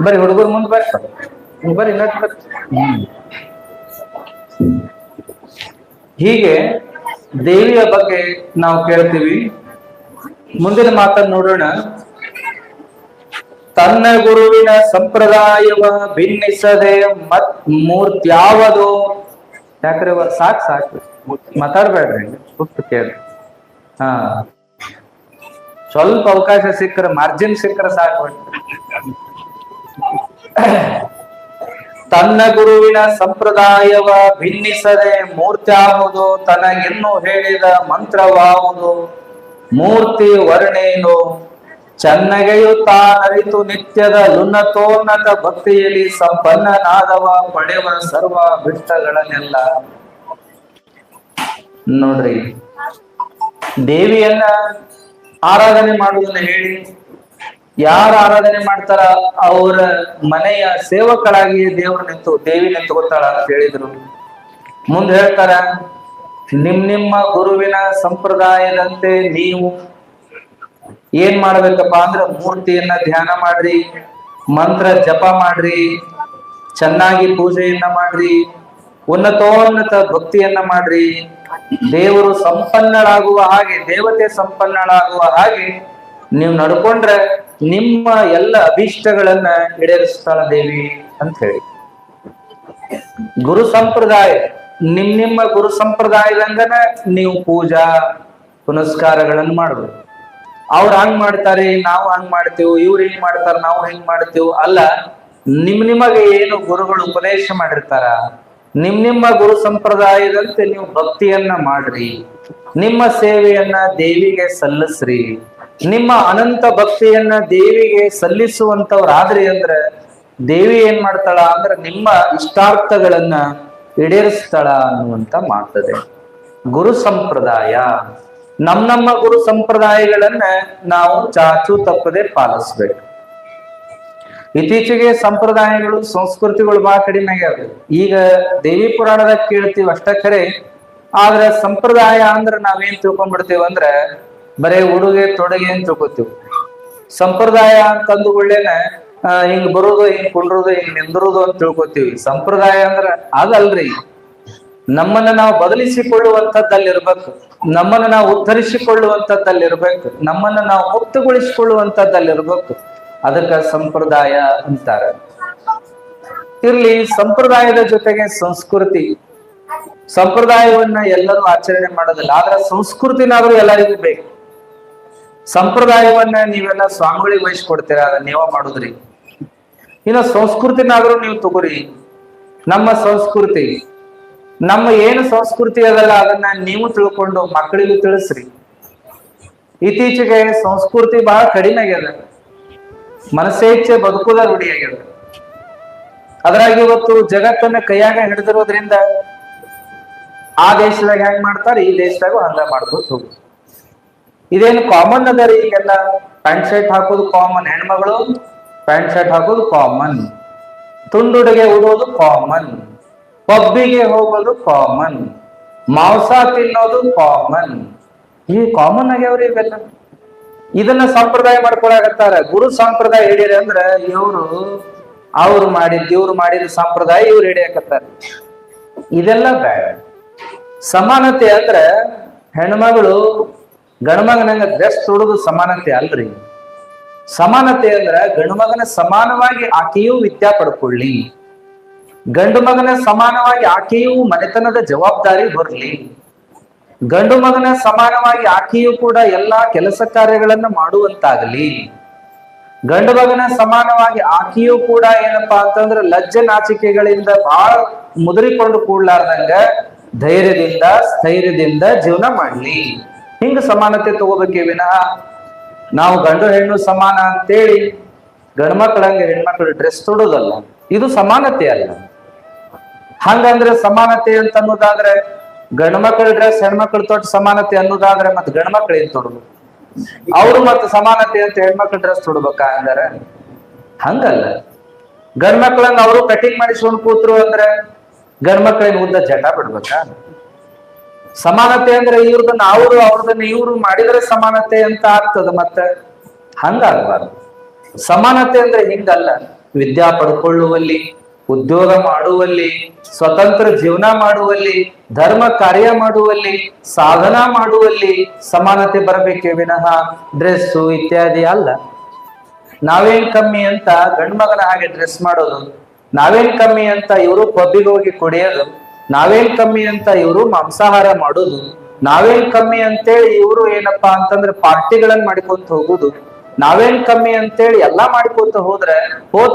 ಬರ್ರಿ, ಹುಡುಗರು ಮುಂದ್ ಬರ್ರಿ ಇನ್ನೊಂದು ಬರ್ರಿ. ಹೀಗೆ ದೇವಿಯ ಬಗ್ಗೆ ನಾವು ಕೇಳ್ತೀವಿ. ಮುಂದಿನ ಮಾತನ್ನು ನೋಡೋಣ. ತನ್ನ ಗುರುವಿನ ಸಂಪ್ರದಾಯವ ಭಿನ್ನಿಸದೆ ಮೂರ್ತ್ಯಾವದು. ಯಾಕ್ರೆ ಸಾಕು ಮಾತಾಡ್ಬೇಡ್ರಿ, ಕೂತು ಕೇಳ್ರಿ. ಸ್ವಲ್ಪ ಅವಕಾಶ ಸಿಕ್ಕರೆ, ಮಾರ್ಜಿನ್ ಸಿಕ್ಕರೆ ಸಾಕು. ತನ್ನ ಗುರುವಿನ ಸಂಪ್ರದಾಯವ ಭಿನ್ನಿಸದೆ ಮೂರ್ತ್ಯಾವುದು, ತನಗಿನ್ನು ಹೇಳಿದ ಮಂತ್ರವಾವುದು. ಮೂರ್ತಿ ವರ್ಣೇನು ಚನ್ನಗೆಯು ತಾನರಿತು ನಿತ್ಯದ ಉನ್ನತೋನ್ನತ ಭಕ್ತಿಯಲ್ಲಿ ಸಂಪನ್ನನಾದವ ಪಡೆವ ಸರ್ವ ಬಿಟ್ಟಗಳನ್ನೆಲ್ಲ. ನೋಡ್ರಿ, ದೇವಿಯನ್ನ ಆರಾಧನೆ ಮಾಡುವುದನ್ನ ಹೇಳಿ, ಯಾರು ಆರಾಧನೆ ಮಾಡ್ತಾರ ಅವರ ಮನೆಯ ಸೇವಕರಾಗಿ ದೇವಿ ನಿಂತುಕೊತಾಳ ಅಂತ ಹೇಳಿದ್ರು. ಮುಂದೆ ಹೇಳ್ತಾರ, ನಿಮ್ಮ ಗುರುವಿನ ಸಂಪ್ರದಾಯದಂತೆ ನೀವು ಏನ್ ಮಾಡ್ಬೇಕಪ್ಪ ಅಂದ್ರ ಮೂರ್ತಿಯನ್ನ ಧ್ಯಾನ ಮಾಡ್ರಿ, ಮಂತ್ರ ಜಪ ಮಾಡ್ರಿ, ಚೆನ್ನಾಗಿ ಪೂಜೆಯನ್ನ ಮಾಡ್ರಿ, ಉನ್ನತೋನ್ನತ ಭಕ್ತಿಯನ್ನ ಮಾಡ್ರಿ. ದೇವರು ಸಂಪನ್ನಳಾಗುವ ಹಾಗೆ, ದೇವತೆ ಸಂಪನ್ನಳಾಗುವ ಹಾಗೆ ನೀವು ನಡ್ಕೊಂಡ್ರೆ ನಿಮ್ಮ ಎಲ್ಲ ಅಭೀಷ್ಟಗಳನ್ನ ಈಡೇರಿಸ್ತಾಳ ದೇವಿ ಅಂತ ಹೇಳಿ. ಗುರು ಸಂಪ್ರದಾಯ, ನಿಮ್ಮ ಗುರು ಸಂಪ್ರದಾಯದಂಗನ ನೀವು ಪೂಜಾ ಪುನಸ್ಕಾರಗಳನ್ನು ಮಾಡ್ಬೇಕು. ಅವ್ರು ಹಂಗ್ ಮಾಡ್ತಾರೆ, ನಾವು ಹಂಗ್ ಮಾಡ್ತೇವೆ, ಇವ್ರು ಹಿಂಗ್ ಮಾಡ್ತಾರ, ನಾವು ಹಿಂಗ್ ಮಾಡ್ತೇವೆ ಅಲ್ಲ. ನಿಮಗೆ ಏನು ಗುರುಗಳು ಉಪದೇಶ ಮಾಡಿರ್ತಾರ, ನಿಮ್ಮ ಗುರು ಸಂಪ್ರದಾಯದಂತೆ ನೀವು ಭಕ್ತಿಯನ್ನ ಮಾಡ್ರಿ, ನಿಮ್ಮ ಸೇವೆಯನ್ನ ದೇವಿಗೆ ಸಲ್ಲಿಸ್ರಿ. ನಿಮ್ಮ ಅನಂತ ಭಕ್ತಿಯನ್ನ ದೇವಿಗೆ ಸಲ್ಲಿಸುವಂತವ್ರಾದ್ರಿ ಅಂದ್ರೆ ದೇವಿ ಏನ್ ಮಾಡ್ತಾಳ ಅಂದ್ರೆ ನಿಮ್ಮ ಇಷ್ಟಾರ್ಥಗಳನ್ನ ಈಡೇರಿಸ್ತಾಳ ಅನ್ನುವಂತ ಮಾಡ್ತದೆ ಗುರು ಸಂಪ್ರದಾಯ. ನಮ್ಮ ಗುರು ಸಂಪ್ರದಾಯಗಳನ್ನ ನಾವು ಚಾಚು ತಪ್ಪದೆ ಪಾಲಿಸ್ಬೇಕು. ಇತ್ತೀಚೆಗೆ ಸಂಪ್ರದಾಯಗಳು, ಸಂಸ್ಕೃತಿಗಳು ಬಹಳ ಕಡಿಮೆ ಆಗ್ಯಾವ. ಈಗ ದೇವಿ ಪುರಾಣದಾಗ ಕೇಳ್ತೀವಿ ಅಷ್ಟ ಖರೆ, ಆದ್ರೆ ಸಂಪ್ರದಾಯ ಅಂದ್ರೆ ನಾವೇನ್ ತಿಳ್ಕೊಂಡ್ಬಿಡ್ತೀವಿ ಅಂದ್ರೆ ಬರೇ ಉಡುಗೆ ತೊಡುಗೆ ಅಂತ ತಿಳ್ಕೊತೀವಿ. ಸಂಪ್ರದಾಯ ಅಂತಂದು ಒಳ್ಳೇನ ಹಿಂಗ್ ಬರುದು, ಹಿಂಗ್ ಕುಂಡ್ರುದು, ಹಿಂಗ್ ನಿಂದ್ರುದು ಅಂತ ತಿಳ್ಕೊತೀವಿ. ಸಂಪ್ರದಾಯ ಅಂದ್ರ ಅದಲ್ರಿ. ನಮ್ಮನ್ನ ನಾವು ಬದಲಿಸಿಕೊಳ್ಳುವಂಥದ್ದಲ್ಲಿರ್ಬೇಕು, ನಮ್ಮನ್ನ ನಾವು ಉದ್ಧರಿಸಿಕೊಳ್ಳುವಂಥದ್ದಲ್ಲಿರ್ಬೇಕು, ನಮ್ಮನ್ನ ನಾವು ಮುಕ್ತಗೊಳಿಸಿಕೊಳ್ಳುವಂಥದ್ದಲ್ಲಿರ್ಬೇಕು. ಅದಕ್ಕ ಸಂಪ್ರದಾಯ ಅಂತಾರೆ. ಇರ್ಲಿ, ಸಂಪ್ರದಾಯದ ಜೊತೆಗೆ ಸಂಸ್ಕೃತಿ. ಸಂಪ್ರದಾಯವನ್ನ ಎಲ್ಲರೂ ಆಚರಣೆ ಮಾಡೋದಿಲ್ಲ, ಆದ್ರೆ ಸಂಸ್ಕೃತಿನಾದ್ರೂ ಎಲ್ಲರಿಗೂ ಬೇಕು. ಸಂಪ್ರದಾಯವನ್ನ ನೀವೆಲ್ಲ ಸ್ವಾಮಿಗಳಿಗೆ ವಹಿಸ್ಕೊಡ್ತೀರಾ, ಅದನ್ನ ನೀವ ಮಾಡುದ್ರಿ. ಇನ್ನು ಸಂಸ್ಕೃತಿನಾದ್ರೂ ನೀವು ತಗೋರಿ. ನಮ್ಮ ಸಂಸ್ಕೃತಿ, ನಮ್ಮ ಏನು ಸಂಸ್ಕೃತಿ ಅದಲ್ಲ ಅದನ್ನ ನೀವು ತಿಳ್ಕೊಂಡು ಮಕ್ಕಳಿಗೂ ತಿಳಿಸ್ರಿ. ಇತ್ತೀಚೆಗೆ ಸಂಸ್ಕೃತಿ ಬಹಳ ಕಡಿಮೆ ಆಗ್ಯದ, ಮನಸ್ಸೇಚ್ಛೆ ಬದುಕುದ ರೂಢಿ ಆಗ್ಯದ. ಅದ್ರಾಗ ಇವತ್ತು ಜಗತ್ತನ್ನ ಕೈಯಾಗ ಹಿಡಿದಿರೋದ್ರಿಂದ ಆ ದೇಶದಾಗ ಹೆಂಗ್ ಮಾಡ್ತಾರೆ, ಈ ದೇಶದಾಗೂ ಹಂಗ ಮಾಡ್ಬೋದು ಹೋಗುದು. ಇದೇನು ಕಾಮನ್ ಅದ ರೀ. ಈಗೆಲ್ಲ ಪ್ಯಾಂಟ್ ಶರ್ಟ್ ಹಾಕೋದು ಕಾಮನ್, ಹೆಣ್ಮಗಳು ಪ್ಯಾಂಟ್ ಶರ್ಟ್ ಹಾಕೋದು ಕಾಮನ್, ತುಂಡುಡುಗೆ ಉಡೋದು ಕಾಮನ್, ಪಬ್ಬಿಗೆ ಹೋಗೋದು ಕಾಮನ್, ಮಾಂಸ ತಿನ್ನೋದು ಕಾಮನ್. ಈ ಕಾಮನ್ ಆಗ್ಯಾವ್ರಿ ಇವೆಲ್ಲ. ಇದನ್ನ ಸಂಪ್ರದಾಯ ಮಾಡ್ಕೊಳಕತ್ತಾರ. ಗುರು ಸಂಪ್ರದಾಯ ಹಿಡೀರಿ ಅಂದ್ರ ಅವ್ರು ಮಾಡಿದ ಸಂಪ್ರದಾಯ ಇವ್ರು ಹಿಡಿಯಕತ್ತಾರ. ಇದೆಲ್ಲ ಬೇಡ. ಸಮಾನತೆ ಅಂದ್ರ ಹೆಣ್ಮಗಳು ಗಂಡ್ಮಗನಂಗ ಡ್ರೆಸ್ ತೊಡೋದು ಸಮಾನತೆ ಅಲ್ರಿ. ಸಮಾನತೆ ಅಂದ್ರ ಗಂಡು ಮಗನ ಸಮಾನವಾಗಿ ಆಕೆಯೂ ವಿದ್ಯಾ ಪಡ್ಕೊಳ್ಳಿ, ಗಂಡು ಮಗನ ಸಮಾನವಾಗಿ ಆಕೆಯೂ ಮನೆತನದ ಜವಾಬ್ದಾರಿ ಹೊರಲಿ, ಗಂಡು ಮಗನ ಸಮಾನವಾಗಿ ಆಕೆಯೂ ಕೂಡ ಎಲ್ಲಾ ಕೆಲಸ ಕಾರ್ಯಗಳನ್ನ ಮಾಡುವಂತಾಗಲಿ, ಗಂಡು ಮಗನ ಸಮಾನವಾಗಿ ಆಕೆಯೂ ಕೂಡ ಏನಪ್ಪಾ ಅಂತಂದ್ರ ಲಜ್ಜೆ ನಾಚಿಕೆಗಳಿಂದ ಬಹಳ ಮುದುರಿಕೊಂಡು ಕೂಡ್ಲಾರ್ದಂಗ ಧೈರ್ಯದಿಂದ ಸ್ಥೈರ್ಯದಿಂದ ಜೀವನ ಮಾಡ್ಲಿ. ಹಿಂಗ ಸಮಾನತೆ ತಗೋಬೇಕೇ ವಿನಃ ನಾವು ಗಂಡು ಹೆಣ್ಣು ಸಮಾನ ಅಂತೇಳಿ ಗಂಡ್ಮಕ್ಳಂಗೆ ಹೆಣ್ಮಕ್ಳು ಡ್ರೆಸ್ ತೊಡೋದಲ್ಲ. ಇದು ಸಮಾನತೆ ಅಲ್ಲ. ಹಂಗಂದ್ರೆ ಸಮಾನತೆ ಅಂತ ಅನ್ನೋದಾದ್ರೆ ಗಂಡ್ಮಕ್ಳ ಡ್ರೆಸ್ ಹೆಣ್ಮಕ್ಳು ತೊಟ್ಟು ಸಮಾನತೆ ಅನ್ನೋದಾದ್ರೆ ಮತ್ತೆ ಗಂಡ್ಮಕ್ಳು ಏನ್ ತೊಡೋದು? ಅವ್ರು ಮತ್ತೆ ಸಮಾನತೆ ಅಂತ ಹೆಣ್ಮಕ್ಳು ಡ್ರೆಸ್ ತೊಡ್ಬೇಕಾ ಅಂದ್ರೆ ಹಂಗಲ್ಲ. ಗಂಡ್ಮಕ್ಳನ್ನ ಅವರು ಕಟಿಂಗ್ ಮಾಡಿಸ್ಕೊಂಡು ಕೂತ್ರು ಅಂದ್ರೆ ಗಂಡ್ಮಕ್ಳೇನ್ ಉದ್ದ ಜಟ ಬಿಡ್ಬೇಕಾ? ಸಮಾನತೆ ಅಂದ್ರೆ ಇವ್ರದನ್ನ ಅವ್ರದನ್ನ ಇವ್ರು ಮಾಡಿದ್ರೆ ಸಮಾನತೆ ಅಂತ ಆಗ್ತದ. ಮತ್ತೆ ಹಂಗಾಗ್ಬಾರ್ದು. ಸಮಾನತೆ ಅಂದ್ರೆ ಹಿಂಗಲ್ಲ. ವಿದ್ಯಾ ಪಡ್ಕೊಳ್ಳುವಲ್ಲಿ, ಉದ್ಯೋಗ ಮಾಡುವಲ್ಲಿ, ಸ್ವತಂತ್ರ ಜೀವನ ಮಾಡುವಲ್ಲಿ, ಧರ್ಮ ಕಾರ್ಯ ಮಾಡುವಲ್ಲಿ, ಸಾಧನ ಮಾಡುವಲ್ಲಿ ಸಮಾನತೆ ಬರಬೇಕೇ ವಿನಃ ಡ್ರೆಸ್ಸು ಇತ್ಯಾದಿ ಅಲ್ಲ. ನಾವೇನ್ ಕಮ್ಮಿ ಅಂತ ಗಂಡ್ಮಗನ ಹಾಗೆ ಡ್ರೆಸ್ ಮಾಡೋದು, ನಾವೇನ್ ಕಮ್ಮಿ ಅಂತ ಇವರು ಪಬ್ಬಿಗೆ ಹೋಗಿ ಕುಡಿಯೋದು, ನಾವೇನ್ ಕಮ್ಮಿ ಅಂತ ಇವರು ಮಾಂಸಾಹಾರ ಮಾಡೋದು, ನಾವೇನ್ ಕಮ್ಮಿ ಅಂತೇಳಿ ಇವರು ಏನಪ್ಪಾ ಅಂತಂದ್ರೆ ಪಾರ್ಟಿಗಳನ್ನ ಮಾಡ್ಕೊಂತ ಹೋಗುದು, ನಾವೇನ್ ಕಮ್ಮಿ ಅಂತೇಳಿ ಎಲ್ಲಾ ಮಾಡ್ಕೊಂತ ಹೋದ್ರೆ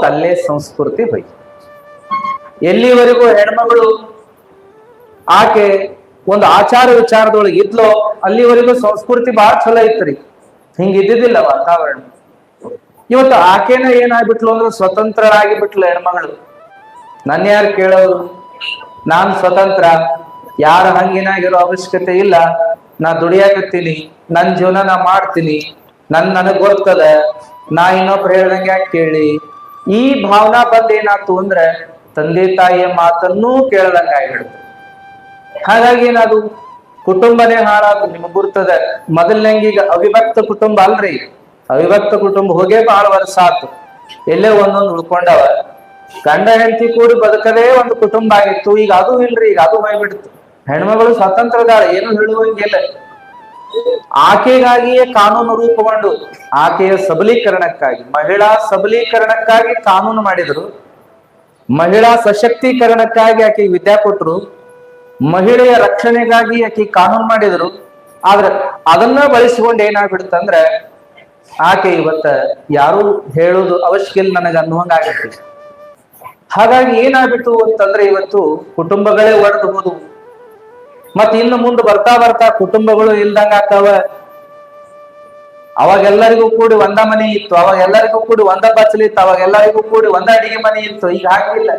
ಅಲ್ಲೇ ಸಂಸ್ಕೃತಿ ಹೋಯ್ತು. ಎಲ್ಲಿವರೆಗೂ ಹೆಣ್ಮಗಳು ಆಕೆ ಒಂದು ಆಚಾರ ವಿಚಾರದೊಳಗೆ ಇದ್ಲೋ ಅಲ್ಲಿವರೆಗೂ ಸಂಸ್ಕೃತಿ ಬಹಳ ಚಲೋ ಇತ್ರಿ. ಹಿಂಗ ಇದ್ದಿದ್ದಿಲ್ಲ ವಾತಾವರಣ. ಇವತ್ತು ಆಕೆನ ಏನಾಗ್ಬಿಟ್ಲು ಅಂದ್ರೆ ಸ್ವತಂತ್ರಳಾಗಿ ಬಿಟ್ಲು ಹೆಣ್ಮಗಳು. ನನ್ನ ಯಾರು ಕೇಳೋರು? ನಾನ್ ಸ್ವತಂತ್ರ, ಯಾರ ಹಂಗಿನಾಗಿರೋ ಅವಶ್ಯಕತೆ ಇಲ್ಲ, ನಾ ದುಡಿಯಾಕತ್ತೀನಿ, ನನ್ ಜೀವನ ನಾ ಮಾಡ್ತೀನಿ, ನನಗ್ ಗೊತ್ತದ, ನಾ ಇನ್ನೊಬ್ರು ಹೇಳ್ದಂಗೆ ಯಾಕೆ ಕೇಳಿ. ಈ ಭಾವನಾ ಬಂದ್ ಏನಾಯ್ತು ಅಂದ್ರೆ ತಂದೆ ತಾಯಿಯ ಮಾತನ್ನೂ ಕೇಳದಂಗ ಆಗಿಬಿಡ್ತು. ಹಾಗಾಗಿ ಏನದು ಕುಟುಂಬನೇ ಹಾಳಾದ್ರು. ನಿಮಗ್ ಗುರ್ತದ ಮೊದಲ್ನಂಗೀಗ ಅವಿಭಕ್ತ ಕುಟುಂಬ ಅಲ್ರಿ. ಅವಿಭಕ್ತ ಕುಟುಂಬ ಹೋಗೇ ಬಹಳ ವರ್ಷ ಆತು. ಎಲ್ಲೇ ಒಂದೊಂದು ಉಳ್ಕೊಂಡವ. ಗಂಡ ಹೆಂಡತಿ ಕೂಡಿ ಬದುಕದೇ ಒಂದು ಕುಟುಂಬ ಆಗಿತ್ತು. ಈಗ ಅದು ಇಲ್ರಿ, ಈಗ ಅದು ಹೋಗ್ಬಿಡ್ತು. ಹೆಣ್ಮಗಳು ಸ್ವತಂತ್ರದಾಳ, ಏನು ಹೇಳುವಂಗಿಲ್ಲ. ಆಕೆಗಾಗಿಯೇ ಕಾನೂನು ರೂಪುಗೊಂಡು ಆಕೆಯ ಸಬಲೀಕರಣಕ್ಕಾಗಿ, ಮಹಿಳಾ ಸಬಲೀಕರಣಕ್ಕಾಗಿ ಕಾನೂನು ಮಾಡಿದ್ರು, ಮಹಿಳಾ ಸಶಕ್ತೀಕರಣಕ್ಕಾಗಿ ಆಕೆ ವಿದ್ಯಾ ಕೊಟ್ರು, ಮಹಿಳೆಯ ರಕ್ಷಣೆಗಾಗಿ ಆಕೆ ಕಾನೂನು ಮಾಡಿದ್ರು. ಆದ್ರೆ ಅದನ್ನ ಬಳಸಿಕೊಂಡು ಏನಾಗ್ಬಿಡುತ್ತಂದ್ರೆ ಆಕೆ ಇವತ್ತ ಯಾರು ಹೇಳುದು ಅವಶ್ಯಕ ಇಲ್ಲ ನನಗೆ ಅನ್ನುವಂಗಾಗತ್ತೆ. ಹಾಗಾಗಿ ಏನಾಗ್ಬಿಟ್ಟು ಅಂತಂದ್ರೆ ಇವತ್ತು ಕುಟುಂಬಗಳೇ ಒಡೆದು ಹೋದವು. ಮತ್ ಇನ್ನು ಮುಂದೆ ಬರ್ತಾ ಬರ್ತಾ ಕುಟುಂಬಗಳು ಇಲ್ದಂಗ ಆಗ್ತಾವ. ಅವಾಗೆಲ್ಲರಿಗೂ ಕೂಡಿ ಒಂದ ಮನೆ ಇತ್ತು, ಅವಾಗ ಎಲ್ಲರಿಗೂ ಕೂಡಿ ಒಂದ ಬಚ್ಚಲಿ ಇತ್ತು, ಅವಾಗ ಎಲ್ಲರಿಗೂ ಕೂಡಿ ಒಂದ ಅಡಿಗೆ ಮನೆ ಇತ್ತು. ಈಗ ಹಾಗಿಲ್ಲ.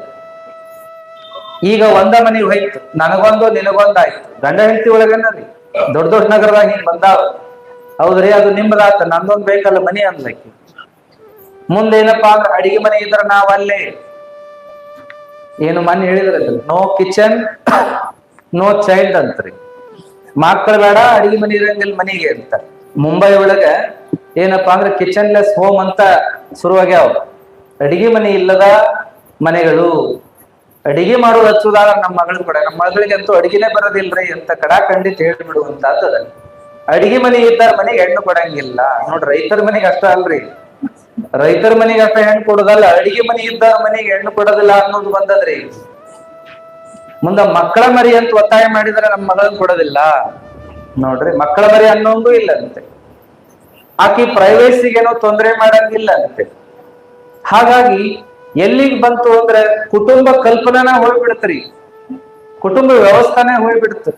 ಈಗ ಒಂದ ಮನೆ ಹೋಯ್ತು, ನನಗೊಂದು ನಿನಗೊಂದಾಯ್ತು. ಗಂಡ ಹೆಂಡತಿ ಒಳಗನ್ನರಿ ದೊಡ್ಡ ದೊಡ್ಡ ನಗರದಾಗ ಹಿಂಗ್ ಬಂದಾವ. ಹೌದ್ರಿ, ಅದು ನಿಮ್ದಾತ, ನಂದೊಂದ್ ಬೇಕಲ್ಲ ಮನಿ ಅನ್ಲಕ್ಕಿ. ಮುಂದೇನಪ್ಪಾ ಅಂದ್ರೆ ಅಡಿಗೆ ಮನೆ ಇದ್ರ ನಾವಲ್ಲೇ ಏನು ಮನೆ ಹೇಳಿದ್ರಲ್ಲ, ನೋ ಕಿಚನ್ ನೋ ಚೈಲ್ಡ್ ಅಂತ್ರಿ. ಮಕ್ಕಳು ಬೇಡ, ಅಡಿಗೆ ಮನೆ ಇರಂಗಿಲ್ಲ ಮನೆಗೆ ಅಂತ. ಮುಂಬೈ ಒಳಗ ಏನಪ್ಪಾ ಅಂದ್ರೆ ಕಿಚನ್ ಲೆಸ್ ಹೋಮ್ ಅಂತ ಶುರುವಾಗ್ಯಾವ. ಅಡಿಗೆ ಮನೆ ಇಲ್ಲದ ಮನೆಗಳು. ಅಡಿಗೆ ಮಾಡೋದು ಹಚ್ಚುದಾರ ನಮ್ಮ ಮಗಳು ಕೂಡ. ನಮ್ಮ ಮಗಳಿಗೆ ಅಂತೂ ಅಡಿಗೆನೆ ಬರೋದಿಲ್ರಿ ಅಂತ ಕಡಾಖಂಡಿತ ಹೇಳ್ಬಿಡುವಂತದ. ಅಡಿಗೆ ಮನೆ ಇದ್ದಾರ ಮನೆಗೆ ಹೆಣ್ಣು ಕೊಡಂಗಿಲ್ಲ ನೋಡ್ರಿ. ರೈತರ ಮನೆಗೆ ಅಷ್ಟ ಅಲ್ರಿ, ರೈತರ ಮನೆಗೆ ಅಷ್ಟ ಹೆಣ್ಣು ಕೊಡೋದಲ್ಲ, ಅಡಿಗೆ ಮನೆ ಇದ್ದಾರ ಮನೆಗೆ ಹೆಣ್ಣು ಕೊಡೋದಿಲ್ಲ ಅನ್ನೋದು ಬಂದದ್ರಿ. ಮುಂದ ಮಕ್ಕಳ ಮರಿ ಅಂತ ಒತ್ತಾಯ ಮಾಡಿದ್ರೆ ನಮ್ಮ ಮಗಳನ್ನ ಕೊಡೋದಿಲ್ಲ ನೋಡ್ರಿ. ಮಕ್ಕಳ ಮರಿ ಅನ್ನೋಂಗೂ ಇಲ್ಲ ಅಂತೆ. ಆಕಿ ಪ್ರೈವೇಸಿಗೇನೋ ತೊಂದರೆ ಮಾಡಂಗಿಲ್ಲ ಅಂತೆ. ಹಾಗಾಗಿ ಎಲ್ಲಿಗೆ ಬಂತು ಅಂದ್ರೆ ಕುಟುಂಬ ಕಲ್ಪನೆನ ಹೋಗ್ಬಿಡತ್ರಿ, ಕುಟುಂಬ ವ್ಯವಸ್ಥಾನೇ ಹೋಗ್ಬಿಡ್ತು.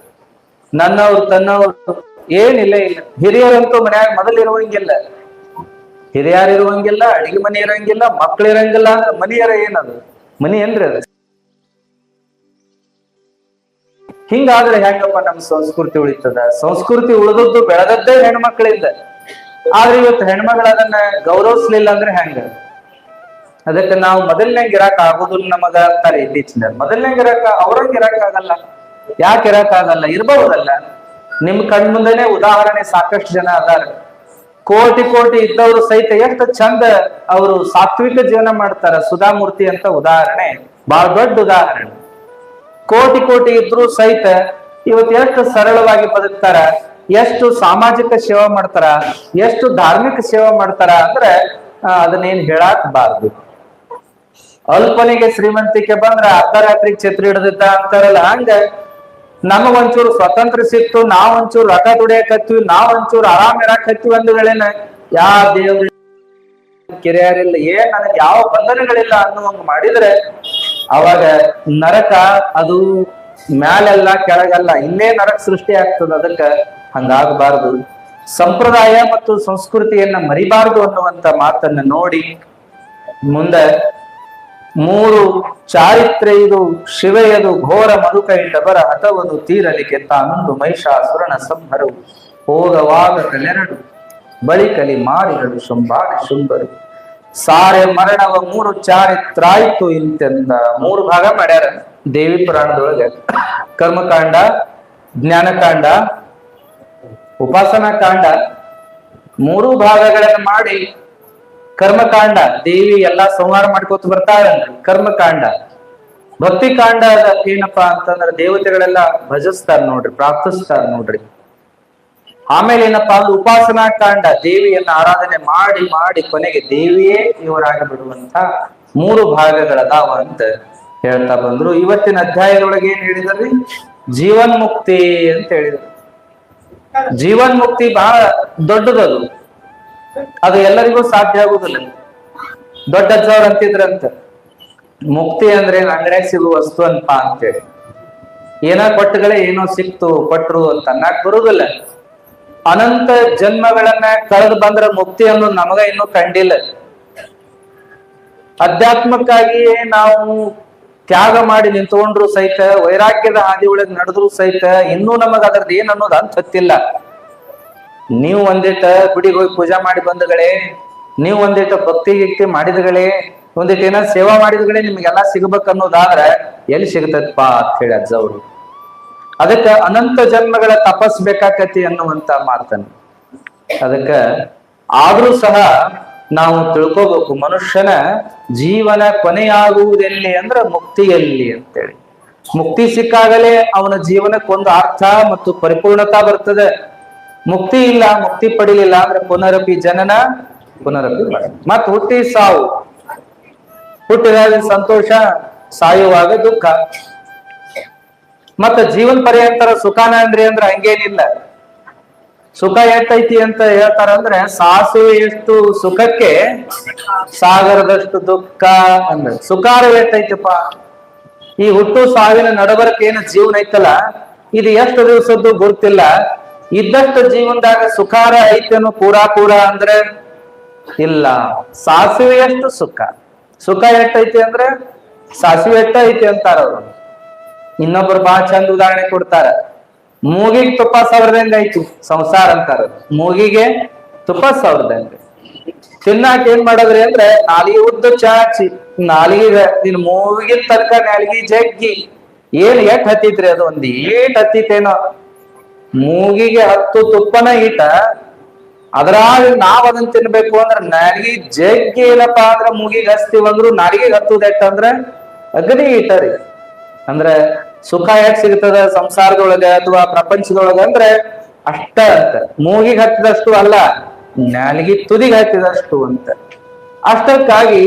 ನನ್ನವ್ರು ತನ್ನವ್ರು ಏನಿಲ್ಲ ಇಲ್ಲ. ಹಿರಿಯರಂತೂ ಮನ್ಯಾಗ ಮೊದಲು ಇರುವಂಗಿಲ್ಲ, ಹಿರಿಯರು ಇರುವಂಗಿಲ್ಲ, ಅಡಿಗೆ ಮನೆ ಇರಂಗಿಲ್ಲ, ಮಕ್ಳು ಇರಂಗಿಲ್ಲ. ಅಂದ್ರೆ ಮನಿಯರ ಏನದು? ಮನಿ ಏನ್ರಿ ಅದು? ಹಿಂಗಾದ್ರೆ ಹೆಂಗಪ್ಪ ನಮ್ ಸಂಸ್ಕೃತಿ ಉಳಿತದ? ಸಂಸ್ಕೃತಿ ಉಳಿದದ್ದು ಬೆಳೆದದ್ದೇ ಹೆಣ್ಮಕ್ಳಿಂದ. ಆದ್ರೆ ಇವತ್ತು ಹೆಣ್ಮಕ್ಳು ಅದನ್ನ ಗೌರವಿಸ್ಲಿಲ್ಲ ಅಂದ್ರೆ ಹೆಂಗ? ಅದಕ್ಕೆ ನಾವು ಮೊದಲ್ನಂಗ್ ಇರಾಕ್ ಆಗೋದಿಲ್ಲ ನಮಗ ಅಂತಾರೆ ಇತ್ತೀಚಿನ. ಮೊದಲ್ನಂಗ್ ಇರಾಕ ಅವ್ರಂಗ್ ಇರಾಕ್ ಆಗಲ್ಲ. ಯಾಕೆ ಇರಾಕ್ ಆಗಲ್ಲ? ಇರ್ಬಹುದಲ್ಲ. ನಿಮ್ ಕಣ್ಮುಂದೆನೆ ಉದಾಹರಣೆ ಸಾಕಷ್ಟು ಜನ ಅದಾರ. ಕೋಟಿ ಕೋಟಿ ಇದ್ದವರು ಸಹಿತ ಎಷ್ಟು ಚಂದ ಅವರು ಸಾತ್ವಿಕ ಜೀವನ ಮಾಡ್ತಾರ. ಸುಧಾಮೂರ್ತಿ ಅಂತ ಉದಾಹರಣೆ, ಬಹಳ ದೊಡ್ಡ ಉದಾಹರಣೆ. ಕೋಟಿ ಕೋಟಿ ಇದ್ರು ಸಹಿತ ಇವತ್ತು ಎಷ್ಟು ಸರಳವಾಗಿ ಬದುಕ್ತಾರ, ಎಷ್ಟು ಸಾಮಾಜಿಕ ಸೇವೆ ಮಾಡ್ತಾರ, ಎಷ್ಟು ಧಾರ್ಮಿಕ ಸೇವೆ ಮಾಡ್ತಾರ ಅಂದ್ರೆ ಅದನ್ನೇನ್ ಹೇಳಾಕ್ಬಾರ್ದು. ಅಲ್ಪನಿಗೆ ಶ್ರೀಮಂತಿಕೆ ಬಂದ್ರ ಅರ್ಧರಾತ್ರಿಗೆ ಛತ್ರಿ ಹಿಡಿದಿದ್ದ ಅಂತಾರಲ್ಲ, ಹಂಗ ನಮಗೊಂಚೂರು ಸ್ವತಂತ್ರ ಸಿಕ್ತು, ನಾವ್ ಒಂಚೂರು ರೊಕ್ಕ ದುಡಿಯಕತ್ತೀವಿ, ನಾವ್ ಒಂಚೂರು ಆರಾಮ್ ಇರಾಕತ್ತೀವಿ ಅಂದ್ಗಳೇನ ಯಾ ದೇವ್ರ ಕಿರಿಯರಿಲ್ಲ, ಏನ್ ನನಗೆ ಯಾವ ಬಂಧನಗಳಿಲ್ಲ ಅನ್ನುವಂಗ ಮಾಡಿದ್ರೆ ಅವಾಗ ನರಕ ಅದು ಮ್ಯಾಲೆಲ್ಲ ಕೆಳಗಲ್ಲ, ಇಲ್ಲೇ ನರಕ ಸೃಷ್ಟಿ ಆಗ್ತದ. ಅದಕ್ಕ ಹಂಗಾಗಬಾರದು. ಸಂಪ್ರದಾಯ ಮತ್ತು ಸಂಸ್ಕೃತಿಯನ್ನ ಮರಿಬಾರದು ಅನ್ನುವಂತ ಮಾತನ್ನ ನೋಡಿ ಮುಂದೆ 3 ಚಾರಿತ್ರ್ಯ ಇದು ಶಿವೆಯದು ಘೋರ ಮಧುಕೈಟಬರ ಹತವದು ತೀರಲಿಕ್ಕೆ ತಾನೊಂದು ಮಹಿಷಾಸುರನ ಸಂಹರವು ಹೋಗವಾಗ ಕಲೆರಡು ಬಳಿಕಲಿ ಮಾರಿಗಳು ಶುಂಭಾಡಿ ಶುಂಭರು ಸಾರೆ ಮರಣವ 3 ಚಾರಿತ್ರಾಯ್ತು ಇಂತೆಂದ. 3 ಭಾಗ ಮಾಡ್ಯಾರ ದೇವಿ ಪುರಾಣದೊಳಗೆ. ಕರ್ಮಕಾಂಡ, ಜ್ಞಾನಕಾಂಡ, ಉಪಾಸನಾ ಕಾಂಡ 3 ಭಾಗಗಳನ್ನ ಮಾಡಿ ಕರ್ಮಕಾಂಡ ದೇವಿ ಎಲ್ಲಾ ಸಂಹಾರ ಮಾಡ್ಕೋತ ಬರ್ತಾಳೆ. ಕರ್ಮಕಾಂಡ. ಭಕ್ತಿ ಕಾಂಡ ಏನಪ್ಪಾ ಅಂತಂದ್ರೆ ದೇವತೆಗಳೆಲ್ಲ ಭಜಿಸ್ತಾರ ನೋಡ್ರಿ, ಪ್ರಾರ್ಥಿಸ್ತಾರ ನೋಡ್ರಿ. ಆಮೇಲೆ ಏನಪ್ಪಾ ಅಂದ್ರೆ ಉಪಾಸನಾ ಕಾಂಡ, ದೇವಿಯನ್ನ ಆರಾಧನೆ ಮಾಡಿ ಮಾಡಿ ಕೊನೆಗೆ ದೇವಿಯೇ ಇವರಾಗಿ ಬಿಡುವಂತ 3 ಭಾಗಗಳದಾವ ಅಂತ ಹೇಳ್ತಾ ಬಂದ್ರು. ಇವತ್ತಿನ ಅಧ್ಯಾಯದೊಳಗೆ ಏನ್ ಹೇಳಿದ್ರಿ? ಜೀವನ್ಮುಕ್ತಿ ಅಂತ ಹೇಳಿದ್ರು. ಜೀವನ್ಮುಕ್ತಿ ಬಹಳ ದೊಡ್ಡದದು, ಅದು ಎಲ್ಲರಿಗೂ ಸಾಧ್ಯ ಆಗುದಿಲ್ಲ. ದೊಡ್ಡ ಅಜ್ಜವ್ರು ಅಂತಿದ್ರಂತ, ಮುಕ್ತಿ ಅಂದ್ರೆ ಅಂಗಡಿಯಾಗ ಸಿಗುವ ವಸ್ತು ಅನ್ಪ ಅಂತೇಳಿ. ಏನೋ ಕೊಟ್ಟಗಳೇ ಏನೋ ಸಿಕ್ತು ಕೊಟ್ರು ಅಂತ ಅನ್ನಕ್ ಬರುದಿಲ್ಲ. ಅನಂತ ಜನ್ಮಗಳನ್ನ ಕಳೆದು ಬಂದ್ರ ಮುಕ್ತಿ ಅನ್ನೋದು ನಮಗ ಇನ್ನೂ ಕಂಡಿಲ್ಲ. ಅಧ್ಯಾತ್ಮಕ್ಕಾಗಿಯೇ ನಾವು ತ್ಯಾಗ ಮಾಡಿ ನಿಂತ್ಕೊಂಡ್ರು ಸಹಿತ, ವೈರಾಗ್ಯದ ಹಾದಿ ಒಳಗೆ ನಡೆದ್ರು ಸಹಿತ ಇನ್ನೂ ನಮಗ ಅದ್ರದ್ದು ಏನ್ ಅನ್ನೋದು ಅಂತ ಹತ್ತಿಲ್ಲ. ನೀವು ಒಂದಿಟ ಗುಡಿಗೆ ಹೋಗಿ ಪೂಜಾ ಮಾಡಿ ಬಂದಗಳೇ, ನೀವು ಒಂದಿಟ ಭಕ್ತಿ ಗಿಕ್ತಿ ಮಾಡಿದಗಳೇ, ಒಂದಿಟ ಏನ ಸೇವಾ ಮಾಡಿದಗಳೇ ನಿಮ್ಗೆಲ್ಲಾ ಸಿಗ್ಬೇಕು ಅನ್ನೋದಾದ್ರೆ ಎಲ್ಲಿ ಸಿಗತಪ್ಪ ಅಂತ ಹೇಳಿ ಅಜ್ಜವ್ರು. ಅದಕ್ಕ ಅನಂತ ಜನ್ಮಗಳ ತಪಸ್ ಬೇಕಾಕತಿ ಅನ್ನುವಂತ ಮಾತನ್ನು. ಅದಕ್ಕ ಆದ್ರೂ ಸಹ ನಾವು ತಿಳ್ಕೋಬೇಕು, ಮನುಷ್ಯನ ಜೀವನ ಕೊನೆಯಾಗುವುದೆಲ್ಲಿ ಅಂದ್ರೆ ಮುಕ್ತಿಯಲ್ಲಿ ಅಂತೇಳಿ. ಮುಕ್ತಿ ಸಿಕ್ಕಾಗಲೇ ಅವನ ಜೀವನಕ್ಕೊಂದು ಅರ್ಥ ಮತ್ತು ಪರಿಪೂರ್ಣತಾ ಬರ್ತದೆ. ಮುಕ್ತಿ ಇಲ್ಲ, ಮುಕ್ತಿ ಪಡಿಲಿಲ್ಲ ಅಂದ್ರೆ ಪುನರಪಿ ಜನನ ಪುನರಪಿ ಮತ್ ಹುಟ್ಟಿ ಸಾವು. ಹುಟ್ಟಿದಾಗ ಸಂತೋಷ, ಸಾಯುವಾಗ ದುಃಖ. ಮತ್ತ ಜೀವನ ಪರ್ಯಂತರ ಸುಖಾನ ಅಂದ್ರೆ ಹಂಗೇನಿಲ್ಲ. ಸುಖ ಎಷ್ಟೈತಿ ಅಂತ ಹೇಳ್ತಾರಂದ್ರೆ, ಸಾಸುವೆ ಎಷ್ಟು ಸುಖಕ್ಕೆ ಸಾಗರದಷ್ಟು ದುಃಖ ಅಂದ್ರೆ. ಸುಖಾರ ಎಷ್ಟೈತಪ್ಪ? ಈ ಹುಟ್ಟು ಸಾವಿನ ನಡಬರಕ್ಕೆ ಏನು ಜೀವನ ಐತಲ್ಲ, ಇದು ಎಷ್ಟು ದಿವಸದ್ದು ಗುರ್ತಿಲ್ಲ. ಇದ್ದಷ್ಟು ಜೀವನದಾಗ ಸುಖಾರ ಐತೇನು ಪೂರಾ ಅಂದ್ರೆ ಇಲ್ಲ. ಸಾಸಿವೆ ಎಷ್ಟು ಸುಖ, ಸುಖ ಎಷ್ಟೈತಿ ಅಂದ್ರೆ ಸಾಸಿವೆ ಎಷ್ಟ ಐತಿ ಅಂತಾರ ಅವ್ರು. ಇನ್ನೊಬ್ರು ಬಹಳ ಚಂದ ಉದಾಹರಣೆ ಕೊಡ್ತಾರ, ಮೂಗಿಗೆ ತುಪ್ಪ ಸವರ್ದಂಗ ಐತಿ ಸಂಸಾರ ಅಂತಾರ. ಮೂಗಿಗೆ ತುಪ್ಪ ಸವರ್ದಂಗ. ತಿನ್ನಾಕ ಏನ್ ಮಾಡದ್ರಿ ಅಂದ್ರೆ ನಾಲಿಗೆ ಉದ್ದ ಚಾಚಿ, ನಾಲಿಗೆ ನಿನ್ ಮೂಗಿನ ತನಕ ನಾಲಿಗೆ ಜಗ್ಗಿ ಏನ್ ಎಟ್ ಹತ್ತಿತ್ರಿ, ಅದು ಒಂದ್ ಏಟ್ ಹತ್ತಿತೇನೋ. ಮೂಗಿಗೆ 10 ತುಪ್ಪನ ಈಟ, ಅದ್ರಾಗ ನಾವ್ ಅದನ್ನ ತಿನ್ಬೇಕು ಅಂದ್ರ ನಾಲಿಗೆ ಜಗ್ಗಿ ಏನಪ್ಪಾ ಅಂದ್ರ ಮೂಗಿಗೆ ಹಚ್ತೀವಂದ್ರು ನಾಲಿಗೆ ಹತ್ತುದೆಟ್ಟ ಅಂದ್ರ ಅಗದಿ ಈಟರಿ. ಅಂದ್ರ ಸುಖ ಯಾಕೆ ಸಿಗ್ತದ ಸಂಸಾರದೊಳಗ ಅಥವಾ ಪ್ರಪಂಚದೊಳಗ ಅಂದ್ರೆ ಅಷ್ಟ ಅಂತ. ಮೂಗಿಗೆ ಹತ್ತಿದಷ್ಟು ಅಲ್ಲ, ನಾಲಿಗೆ ತುದಿಗೆ ಹತ್ತಿದಷ್ಟು ಅಂತ. ಅಷ್ಟಕ್ಕಾಗಿ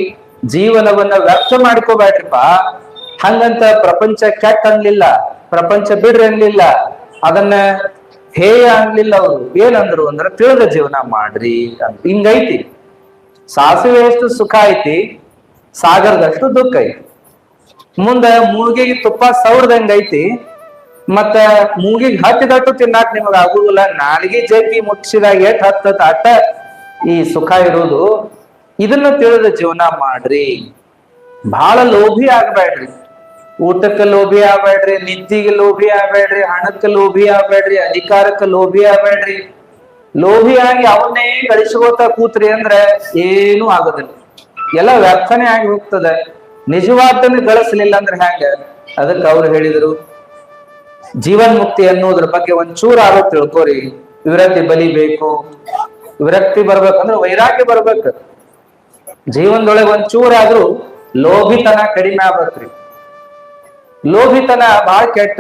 ಜೀವನವನ್ನ ವ್ಯರ್ಥ ಮಾಡ್ಕೋಬೇಡ್ರಿಪ್ಪ. ಹಂಗಂತ ಪ್ರಪಂಚ ಕೆಟ್ಟ ಅನ್ಲಿಲ್ಲ, ಪ್ರಪಂಚ ಬಿಡ್ರಿ ಅನ್ಲಿಲ್ಲ, ಅದನ್ನ ಹೇಯ ಅನ್ಲಿಲ್ಲ. ಅವ್ರು ಏನಂದ್ರು ಅಂದ್ರ ತಿಳಿದ ಜೀವನ ಮಾಡ್ರಿ ಅಂತ. ಹಿಂಗೈತಿ. ಸಾಸಿವೆ ಎಷ್ಟು ಸುಖ ಐತಿ, ಸಾಗರದಷ್ಟು ದುಃಖ ಐತಿ. ಮುಂದ ಮೂಗಿಗೆ ತುಪ್ಪ ಸೌರ್ದಂಗ ಐತಿ, ಮತ್ತ ಮೂಗಿಗೆ ಹತ್ತಿದಟ್ಟು ತಿನ್ನಾಕ ನಿಮಗ ಆಗುದಿಲ್ಲ. ನಾಲ್ಗಿ ಜಗ್ಗಿ ಮುಟ್ಟಿಸಿದಾಗ ಎಟ್ ಹತ್ತತ್ ಅಟ್ಟ ಈ ಸುಖ ಇರೋದು. ಇದನ್ನ ತಿಳಿದ ಜೀವನ ಮಾಡ್ರಿ. ಬಹಳ ಲೋಭಿ ಆಗ್ಬೇಡ್ರಿ. ಊಟಕ್ಕೆ ಲೋಭಿ ಆಗ್ಬೇಡ್ರಿ, ನಿದ್ದಿಗೆ ಲೋಭಿ ಆಗ್ಬೇಡ್ರಿ, ಹಣಕ್ಕೆ ಲೋಭಿ ಆಗ್ಬೇಡ್ರಿ, ಅಧಿಕಾರಕ್ಕೆ ಲೋಭಿ ಆಗ್ಬೇಡ್ರಿ. ಲೋಭಿಯಾಗಿ ಅವನ್ನೇ ಗಳಿಸ್ಕೋತ ಕೂತ್ರಿ ಅಂದ್ರೆ ಏನೂ ಆಗೋದಿಲ್ಲ, ಎಲ್ಲ ವ್ಯರ್ಥನೆ ಆಗಿ ಹೋಗ್ತದೆ. ನಿಜವಾದನ್ನು ಗಳಿಸ್ಲಿಲ್ಲ ಅಂದ್ರೆ ಹೆಂಗ? ಅದಕ್ಕೆ ಅವ್ರು ಹೇಳಿದ್ರು, ಜೀವನ್ ಮುಕ್ತಿ ಅನ್ನೋದ್ರ ಬಗ್ಗೆ ಒಂಚೂರು ಆರೋ ತಿಳ್ಕೋರಿ. ವಿರಕ್ತಿ ಬಲಿಬೇಕು. ವಿರಕ್ತಿ ಬರ್ಬೇಕಂದ್ರೆ ವೈರಾಗ್ಯ ಬರ್ಬೇಕು. ಜೀವನದೊಳಗೆ ಒಂಚೂರಾದ್ರೂ ಲೋಭಿತನ ಕಡಿಮೆ ಆಗ್ಬೇಕ್ರಿ. ಲೋಭಿತನ ಬಹಳ ಕೆಟ್ಟ.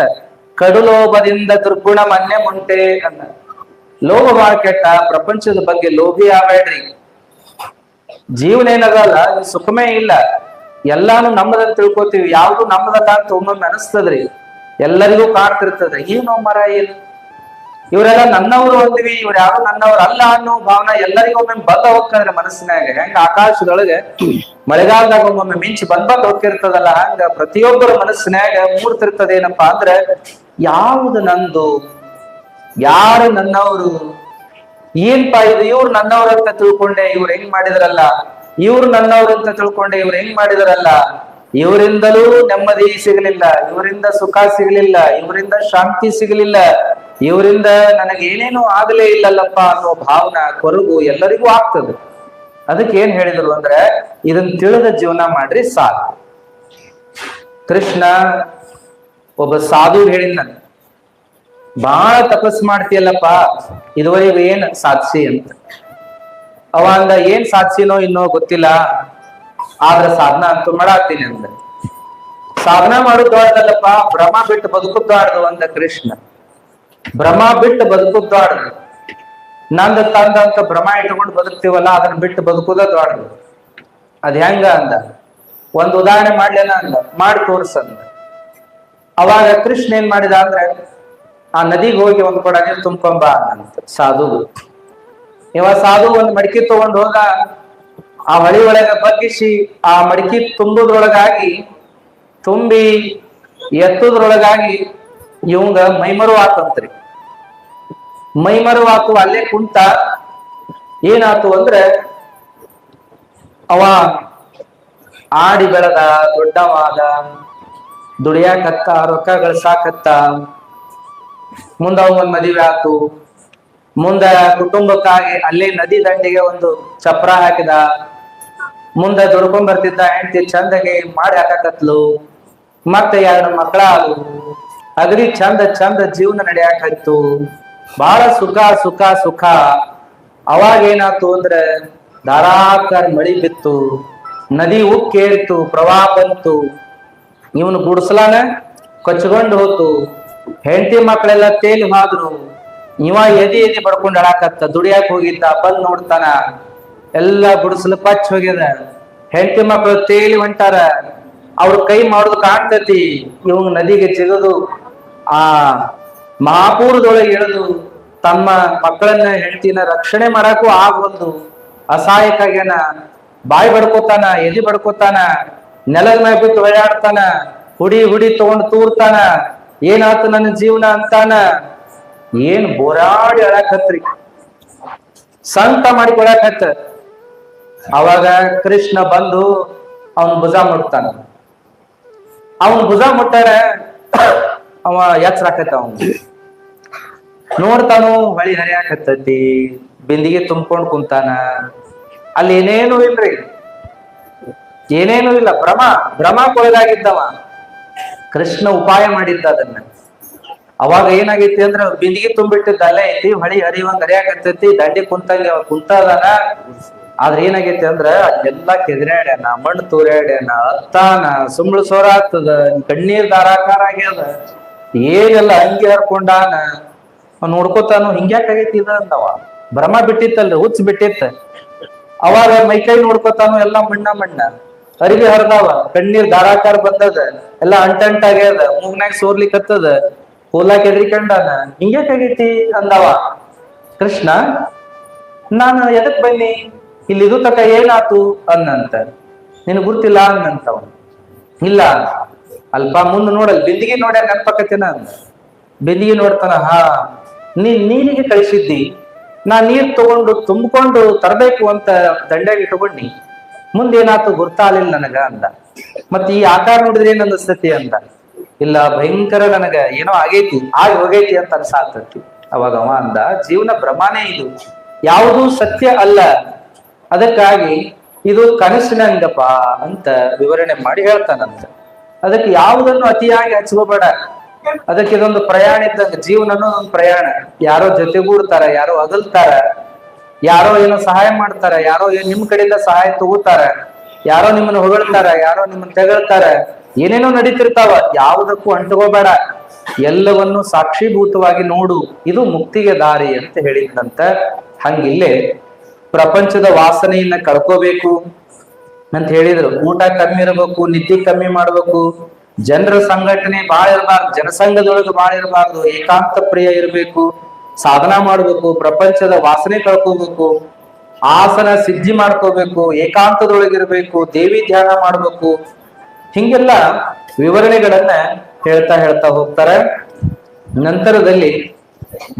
ಕಡುಲೋಭದಿಂದ ದುರ್ಗುಣ ಮನ್ನೆ ಮುಂಟೆ ಅನ್ನ. ಲೋಭ ಬಹಳ ಕೆಟ್ಟ. ಪ್ರಪಂಚದ ಬಗ್ಗೆ ಲೋಭಿ ಆಗ್ಬೇಡ್ರಿ. ಜೀವನ ಏನದಲ್ಲ, ಸುಖಮೇ ಇಲ್ಲ. ಎಲ್ಲಾನು ನಮ್ಮದಂತ ತಿಳ್ಕೊತೀವಿ, ಯಾವ್ದು ನಮ್ಮದಲ್ಲ ಅಂತ ಒಮ್ಮೊಮ್ಮೆ ಅನಿಸ್ತದ್ರಿ. ಎಲ್ಲರಿಗೂ ಕಾಣ್ತಿರ್ತದೆ, ಏನೋ ಮರ ಏನು ಇವರೆಲ್ಲ ನನ್ನವರು ಅಂದ್ವಿ, ಇವ್ರು ಯಾರು ನನ್ನವ್ರು ಅಲ್ಲ ಅನ್ನೋ ಭಾವನೆ ಎಲ್ಲರಿಗೂ ಒಮ್ಮೆ ಬಂದ ಹೋಗ್ತದ್ರೆ ಮನಸ್ಸಿನಾಗ. ಹೆಂಗ ಆಕಾಶದೊಳಗೆ ಮಳೆಗಾಲದಾಗ ಒಮ್ಮೊಮ್ಮೆ ಮಿಂಚು ಬಂದ್ ಹೋಗ್ತಿರ್ತದಲ್ಲ, ಹಂಗ ಪ್ರತಿಯೊಬ್ಬರ ಮನಸ್ಸಿನಾಗ ಮೂಡ್ತಿರ್ತದ. ಏನಪ್ಪಾ ಅಂದ್ರೆ, ಯಾವುದು ನಂದು, ಯಾರು ನನ್ನವರು, ಏನ್ಪಾ ಇದು, ಇವ್ರು ನನ್ನವ್ರ ಅಂತ ತಿಳ್ಕೊಂಡೆ, ಇವ್ರು ಹೆಂಗ್ ಮಾಡಿದ್ರಲ್ಲ, ಇವ್ರು ನನ್ನವ್ರು ಅಂತ ತಿಳ್ಕೊಂಡೆ, ಇವ್ರು ಹೆಂಗ್ ಮಾಡಿದ್ರಲ್ಲ, ಇವರಿಂದಲೂ ನೆಮ್ಮದಿ ಸಿಗಲಿಲ್ಲ, ಇವರಿಂದ ಸುಖ ಸಿಗಲಿಲ್ಲ, ಇವರಿಂದ ಶಾಂತಿ ಸಿಗಲಿಲ್ಲ, ಇವರಿಂದ ನನಗೆ ಏನೇನು ಆಗಲೇ ಇಲ್ಲಲ್ಲಪ್ಪ ಅನ್ನೋ ಭಾವನಾ ಕೊರಗು ಎಲ್ಲರಿಗೂ ಆಗ್ತದೆ. ಅದಕ್ಕೆ ಏನ್ ಹೇಳಿದ್ರು ಅಂದ್ರೆ, ಇದನ್ನ ತಿಳಿದ ಜೀವನ ಮಾಡ್ರಿ ಸಾಕು. ಕೃಷ್ಣ ಒಬ್ಬ ಸಾಧು ಹೇಳಿದ, ಬಹಳ ತಪಸ್ ಮಾಡ್ತೀಯಲ್ಲಪ್ಪ, ಇದುವರೆಗೂ ಏನ್ ಸಾಧಿಸಿ ಅಂತ. ಅವ ಅಂದ, ಏನ್ ಸಾಧಿಸಿನೋ ಇನ್ನೋ ಗೊತ್ತಿಲ್ಲ, ಆದ್ರೆ ಸಾಧನ ಅಂತೂ ಮಾಡಾಕ್ತೀನಿ ಅಂದ. ಸಾಧನ ಮಾಡೋದು ದೊಡ್ಡದಲ್ಲಪ್ಪ, ಭ್ರಮ ಬಿಟ್ಟು ಬದುಕುದು ದೊಡ್ಡದು ಅಂದ ಕೃಷ್ಣ. ಭ್ರಮ ಬಿಟ್ಟು ಬದುಕುದು ದೊಡ್ಡದು. ನಂದ ತಂದಂತ ಭ್ರಮ ಇಟ್ಕೊಂಡು ಬದುಕ್ತಿವಲ್ಲ, ಅದನ್ನ ಬಿಟ್ಟು ಬದುಕುದ ದೊಡ್ಡದು. ಅದ್ ಹೆಂಗ ಅಂದ, ಒಂದ್ ಉದಾಹರಣೆ ಮಾಡ್ಲೇನ ಅಂದ, ಮಾಡಿ ತೋರ್ಸಂದ. ಅವಾಗ ಕೃಷ್ಣ ಏನ್ ಮಾಡಿದ ಅಂದ್ರೆ, ಆ ನದಿಗೆ ಹೋಗಿ ಒಂದ್ ಕೊಡ ನೀರು ತುಂಬ್ಕೊಂಬ ಅಂತ ಸಾಧು. ಇವ ಸಾಧು ಒಂದ್ ಮಡಿಕೆ ತಗೊಂಡ್ ಹೋಗ, ಆ ಹೊಳಿ ಒಳಗ ಬಗ್ಗಿಸಿ ಆ ಮಡಿಕೆ ತುಂಬುದ್ರೊಳಗಾಗಿ, ತುಂಬಿ ಎತ್ತುದ್ರೊಳಗಾಗಿ ಇವಂಗ ಮೈಮರು ಆತಂತ್ರಿ. ಮೈಮರು ಆತು. ಅಲ್ಲೇ ಕುಂತ ಏನಾತು ಅಂದ್ರೆ, ಅವ ಆಡಿ ಬೆಳೆದ, ದೊಡ್ಡವಾದ, ದುಡಿಯಾಕತ್ತ, ರೊಕ್ಕ ಗಳಿಸಾಕತ್ತ. ಮುಂದ ಅವಂಗೊಂದ್ ಮದುವೆ ಆತು. ಮುಂದ ಕುಟುಂಬಕ್ಕಾಗಿ ಅಲ್ಲೇ ನದಿ ದಂಡೆಗೆ ಒಂದು ಚಪ್ರ ಹಾಕಿದ. ಮುಂದೆ ದುಡ್ಕೊಂಡ್ ಬರ್ತಿದ್ದ ಹೆಂಡತಿ ಚಂದಗೆ ಮಾಡಿ ಹಾಕಕತ್ಲು. ಮತ್ತೆ 2 ಮಕ್ಕಳ ಆದು. ಅಗದಿ ಚಂದ ಚಂದ ಜೀವನ ನಡೆಯಾಕತ್ತು. ಬಹಳ ಸುಖ ಸುಖ ಸುಖ. ಅವಾಗ ಏನಾತು ಅಂದ್ರೆ, ಧಾರಾಕಾರ ಮಳಿ ಬಿತ್ತು, ನದಿ ಉಕ್ಕೇರಿತು, ಪ್ರವಾಹ ಬಂತು. ಇವನು ಗುಡ್ಸಲಾನ ಕೊಚ್ಕೊಂಡು ಹೋತು. ಹೆಂಡತಿ ಮಕ್ಕಳೆಲ್ಲ ತೇಲಿ ಹೋದ್ರು. ಇವ ಎದಿ ಬಡ್ಕೊಂಡ್ ಅಳಾಕತ್ತ. ದುಡಿಯಾಕ ಹೋಗಿದ್ದ, ಬಂದ್ ನೋಡ್ತಾನ, ಎಲ್ಲ ಗುಡಿಸಲು ಪಚ್ಚ ಹೋಗ್ಯದ. ಹೆಂಡತಿ ಮಕ್ಕಳು ತೇಲಿ ಹೊಂಟಾರ. ಅವ್ರ ಕೈ ಮಾಡೋದು ಕಾಣ್ತತಿ. ಇವಂಗ್ ನದಿಗೆ ಜಿಗದು ಆ ಮಹಾಪೂರದೊಳಗೆ ಇಳಿದು ತಮ್ಮ ಮಕ್ಕಳನ್ನ ಹೆಂಡತಿನ ರಕ್ಷಣೆ ಮಾಡಕ್ಕೂ ಆಗವಲ್ದು. ಅಸಹಾಯಕಾಗ್ಯಾನ. ಬಾಯಿ ಬಡ್ಕೋತಾನ, ಎದಿ ಬಡ್ಕೋತಾನ, ನೆಲದ ಮ್ಯಾಗ ಬಿಟ್ಟು ಹೊಳ್ಯಾಡ್ತಾನ, ಹುಡಿ ಹುಡಿ ತಗೊಂಡ್ ತೂರ್ತಾನ. ಏನಾತು ನನ್ನ ಜೀವನ ಅಂತಾನ. ಏನ್ ಬೋರಾಡಿ ಅಳಾಕತ್ರಿ, ಸಂತ ಮಾಡಿಕೊಳಕತ್ತ. ಅವಾಗ ಕೃಷ್ಣ ಬಂದು ಅವನ್ ಭುಜ ಮುಟ್ತಾನ. ಅವನ್ ಭುಜ ಮುಟ್ಟಾರ, ಅವ ಎಚ್ಚರಾಕತ್ತ. ಅವನ್ ನೋಡ್ತಾನು, ಹೊಳಿ ಹರಿಯಾಕತ್ತತಿ, ಬಿಂದಿಗೆ ತುಂಬ್ಕೊಂಡ್ ಕುಂತಾನ. ಅಲ್ಲಿ ಏನೇನು ಇಲ್ರಿ, ಏನೇನು ಇಲ್ಲ. ಭ್ರಮಕ್ಕೊಳಗಾಗಿದ್ದವ. ಕೃಷ್ಣ ಉಪಾಯ ಮಾಡಿದ್ದ ಅದನ್ನ. ಅವಾಗ ಏನಾಗೈತಿ ಅಂದ್ರ, ಬಿಂದಿಗೆ ತುಂಬಿಟ್ಟಿದ್ದ ಅಲ್ಲೇ ಐತಿ, ಹೊಳಿ ಹರಿಯುವಂಗ ಹರಿಯಾಕತ್ತೈತಿ, ದಂಡಿ ಕುಂತದಾನ. ಆದ್ರೆ ಏನಾಗೈತಿ ಅಂದ್ರ, ಅಲ್ಲೆಲ್ಲಾ ಕೆದರ್ಯಾಡ್ಯಾನ, ಮಣ್ಣು ತೂರ್ಯಾಡ್ಯಾನ, ಅತ್ತಾನ, ಸುಂಬಳ ಸೋರ ಆಗ್ತದ, ಕಣ್ಣೀರ್ ಧಾರಾಕಾರ ಆಗ್ಯದ. ಏನೆಲ್ಲ ಅಂಗಿ ಹರ್ಕೊಂಡಾನ. ನೋಡ್ಕೋತಾನು, ಹಿಂಗ್ಯಾಕಾಗೈತಿ ಇದ ಅಂದವ. ಭ್ರಮ ಬಿಟ್ಟಿತ್ತಲ್ರಿ, ಹುಚ್ಚ ಬಿಟ್ಟಿತ್ತ. ಅವಾಗ ಮೈಕೈ ನೋಡ್ಕೋತಾನು, ಎಲ್ಲಾ ಮಣ್ಣ. ಅರಿವಿ ಹರಿದಾವ, ಕಣ್ಣೀರ್ ಧಾರಾಕಾರ ಬಂದದ, ಎಲ್ಲಾ ಅಂಟಂಟಾಗ್ಯದ, ಮೂಗ್ನಾಗ ಸೋರ್ಲಿಕ್ಕತ್ತದ, ಹೋಲಾಕ್ ಎದ್ರಿಕಂಡಾನ. ಹಿಂಗ್ಯಾಕಾಗೈತಿ ಅಂದವ. ಕೃಷ್ಣ, ನಾನು ಎದಕ್ ಬನ್ನಿ, ಇಲ್ಲಿ ಇದು ತಕ ಏನಾತು ಅನ್ನಂತ. ನಿನ್ ಗುರ್ತಿಲ್ಲ ಅಂದಂತವ. ಇಲ್ಲ ಅಲ್ಪ ಮುಂದ್ ನೋಡಲ್ ಬಿಂದಿಗೆ ನೋಡ್ಯ ನೆನಪಕತಿನ ಅಂದ. ಬಿಂದಿಗೆ ನೋಡ್ತಾನ, ಹಾ ನೀನ್ ನೀರಿಗೆ ಕಳಿಸಿದ್ದಿ, ನಾ ನೀರ್ ತಗೊಂಡು ತುಂಬಿಕೊಂಡು ತರಬೇಕು ಅಂತ ದಂಡ್ಯಾಗಿ ಇಟ್ಕೊಂಡಿ, ಮುಂದೇನಾತು ಗುರ್ತಾಲಿಲ್ಲ ನನಗ ಅಂದ. ಮತ್ ಈ ಆಕಾರ ನೋಡಿದ್ರೆ ಏನ್ ಅನಿಸ್ತತಿ ಅಂದ. ಇಲ್ಲ ಭಯಂಕರ ನನಗ ಏನೋ ಆಗೈತಿ, ಆಗಿ ಹೋಗೈತಿ ಅಂತ ಅನ್ಸಾತತಿ. ಅವಾಗ ಅವ ಅಂದ, ಜೀವನ ಭ್ರಮಾನೇ ಇದು, ಯಾವುದೂ ಸತ್ಯ ಅಲ್ಲ, ಅದಕ್ಕಾಗಿ ಇದು ಕನಸಿನಂಗಪ್ಪ ಅಂತ ವಿವರಣೆ ಮಾಡಿ ಹೇಳ್ತಾನಂತ. ಅದಕ್ಕೆ ಯಾವುದನ್ನು ಅತಿಯಾಗಿ ಹಚ್ಕೋಬೇಡ, ಅದಕ್ಕೆ ಇದೊಂದು ಪ್ರಯಾಣ ಇದ್ದಂಗ, ಜೀವನ ಅನ್ನೋದು ಒಂದು ಪ್ರಯಾಣ. ಯಾರೋ ಜೊತೆಗೂಡ್ತಾರ, ಯಾರೋ ಅಗಲ್ತಾರ, ಯಾರೋ ಏನೋ ಸಹಾಯ ಮಾಡ್ತಾರ, ಯಾರೋ ನಿಮ್ ಕಡೆಯಿಂದ ಸಹಾಯ ತಗೋತಾರ, ಯಾರೋ ನಿಮ್ಮನ್ನ ಹೊಗಳ್ತಾರ, ಯಾರೋ ನಿಮ್ಮನ್ನ ತೆಗಳ್ತಾರ, ಏನೇನೋ ನಡೀತಿರ್ತಾವ. ಯಾವುದಕ್ಕೂ ಅಂಟ್ಕೋಬೇಡ, ಎಲ್ಲವನ್ನು ಸಾಕ್ಷೀಭೂತವಾಗಿ ನೋಡು, ಇದು ಮುಕ್ತಿಗೆ ದಾರಿ ಅಂತ ಹೇಳಿದ್ದಂತ. ಹಂಗಿಲ್ಲೇ ಪ್ರಪಂಚದ ವಾಸನೆಯನ್ನ ಕಳ್ಕೋಬೇಕು ಅಂತ ಹೇಳಿದ್ರು. ಊಟ ಕಮ್ಮಿ ಇರಬೇಕು, ನಿದ್ದೆ ಕಮ್ಮಿ ಮಾಡ್ಬೇಕು, ಜನರ ಸಂಘಟನೆ ಬಾಳ ಇರಬಾರ್ದು, ಜನಸಂಘದೊಳಗೆ ಬಾಳ ಇರಬಾರ್ದು, ಏಕಾಂತ ಪ್ರಿಯ ಇರಬೇಕು, ಸಾಧನಾ ಮಾಡ್ಬೇಕು, ಪ್ರಪಂಚದ ವಾಸನೆ ಕಳ್ಕೋಬೇಕು, ಆಸನ ಸಿದ್ಧಿ ಮಾಡ್ಕೋಬೇಕು, ಏಕಾಂತದೊಳಗಿರ್ಬೇಕು, ದೇವಿ ಧ್ಯಾನ ಮಾಡ್ಬೇಕು. ಹಿಂಗೆಲ್ಲ ವಿವರಣೆಗಳನ್ನ ಹೇಳ್ತಾ ಹೇಳ್ತಾ ಹೋಗ್ತಾರೆ. ನಂತರದಲ್ಲಿ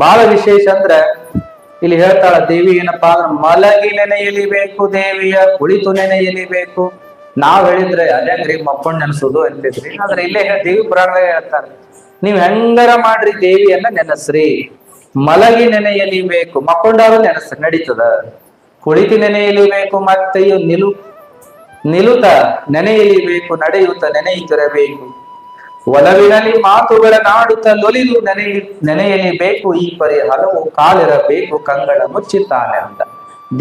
ಬಹಳ ವಿಶೇಷ ಅಂದ್ರ ಇಲ್ಲಿ ಹೇಳ್ತಾಳ ದೇವಿ ಏನಪ್ಪಾ ಅಂದ್ರ, ಮಲಗಿ ನೆನೆಯಲಿಬೇಕು ದೇವಿಯ, ಕುಳಿತು ನೆನೆಯಲಿಬೇಕು. ನಾವ್ ಹೇಳಿದ್ರೆ ಅದೇಂಗ್ರಿ ಮಕ್ಕೊಂಡ್ ನೆನ್ಸೋದು ಅಂತಿದ್ರಿ, ಆದ್ರೆ ಇಲ್ಲೇ ದೇವಿ ಪುರಾಣದಾಗ ಹೇಳ್ತಾರೆ, ನೀವ್ ಹೆಂಗಾರ ಮಾಡ್ರಿ ದೇವಿಯನ್ನ ನೆನಸ್ರಿ. ಮಲಗಿ ನೆನೆಯಲಿಬೇಕು, ಮಕ್ಕೊಂಡಾರು ನಡೀತದ. ಕುಳಿತು ನೆನೆಯಲಿಬೇಕು, ಮತ್ತೆ ನಿಲುತ ನೆನೆಯಲಿಬೇಕು, ನಡೆಯುತ್ತ ನೆನೆಯುತ್ತಿರಬೇಕು. ಒಲವಿನಲ್ಲಿ ಮಾತುಗಳ ನಾಡುತ್ತ ಲೊಲಿದು ನೆನೆಯಲಿಬೇಕು, ಈ ಪರಿ ಹಲವು ಕಾಲಿರಬೇಕು, ಕಂಗಳ ಮುಚ್ಚಿತಾನೆ ಅಂತ.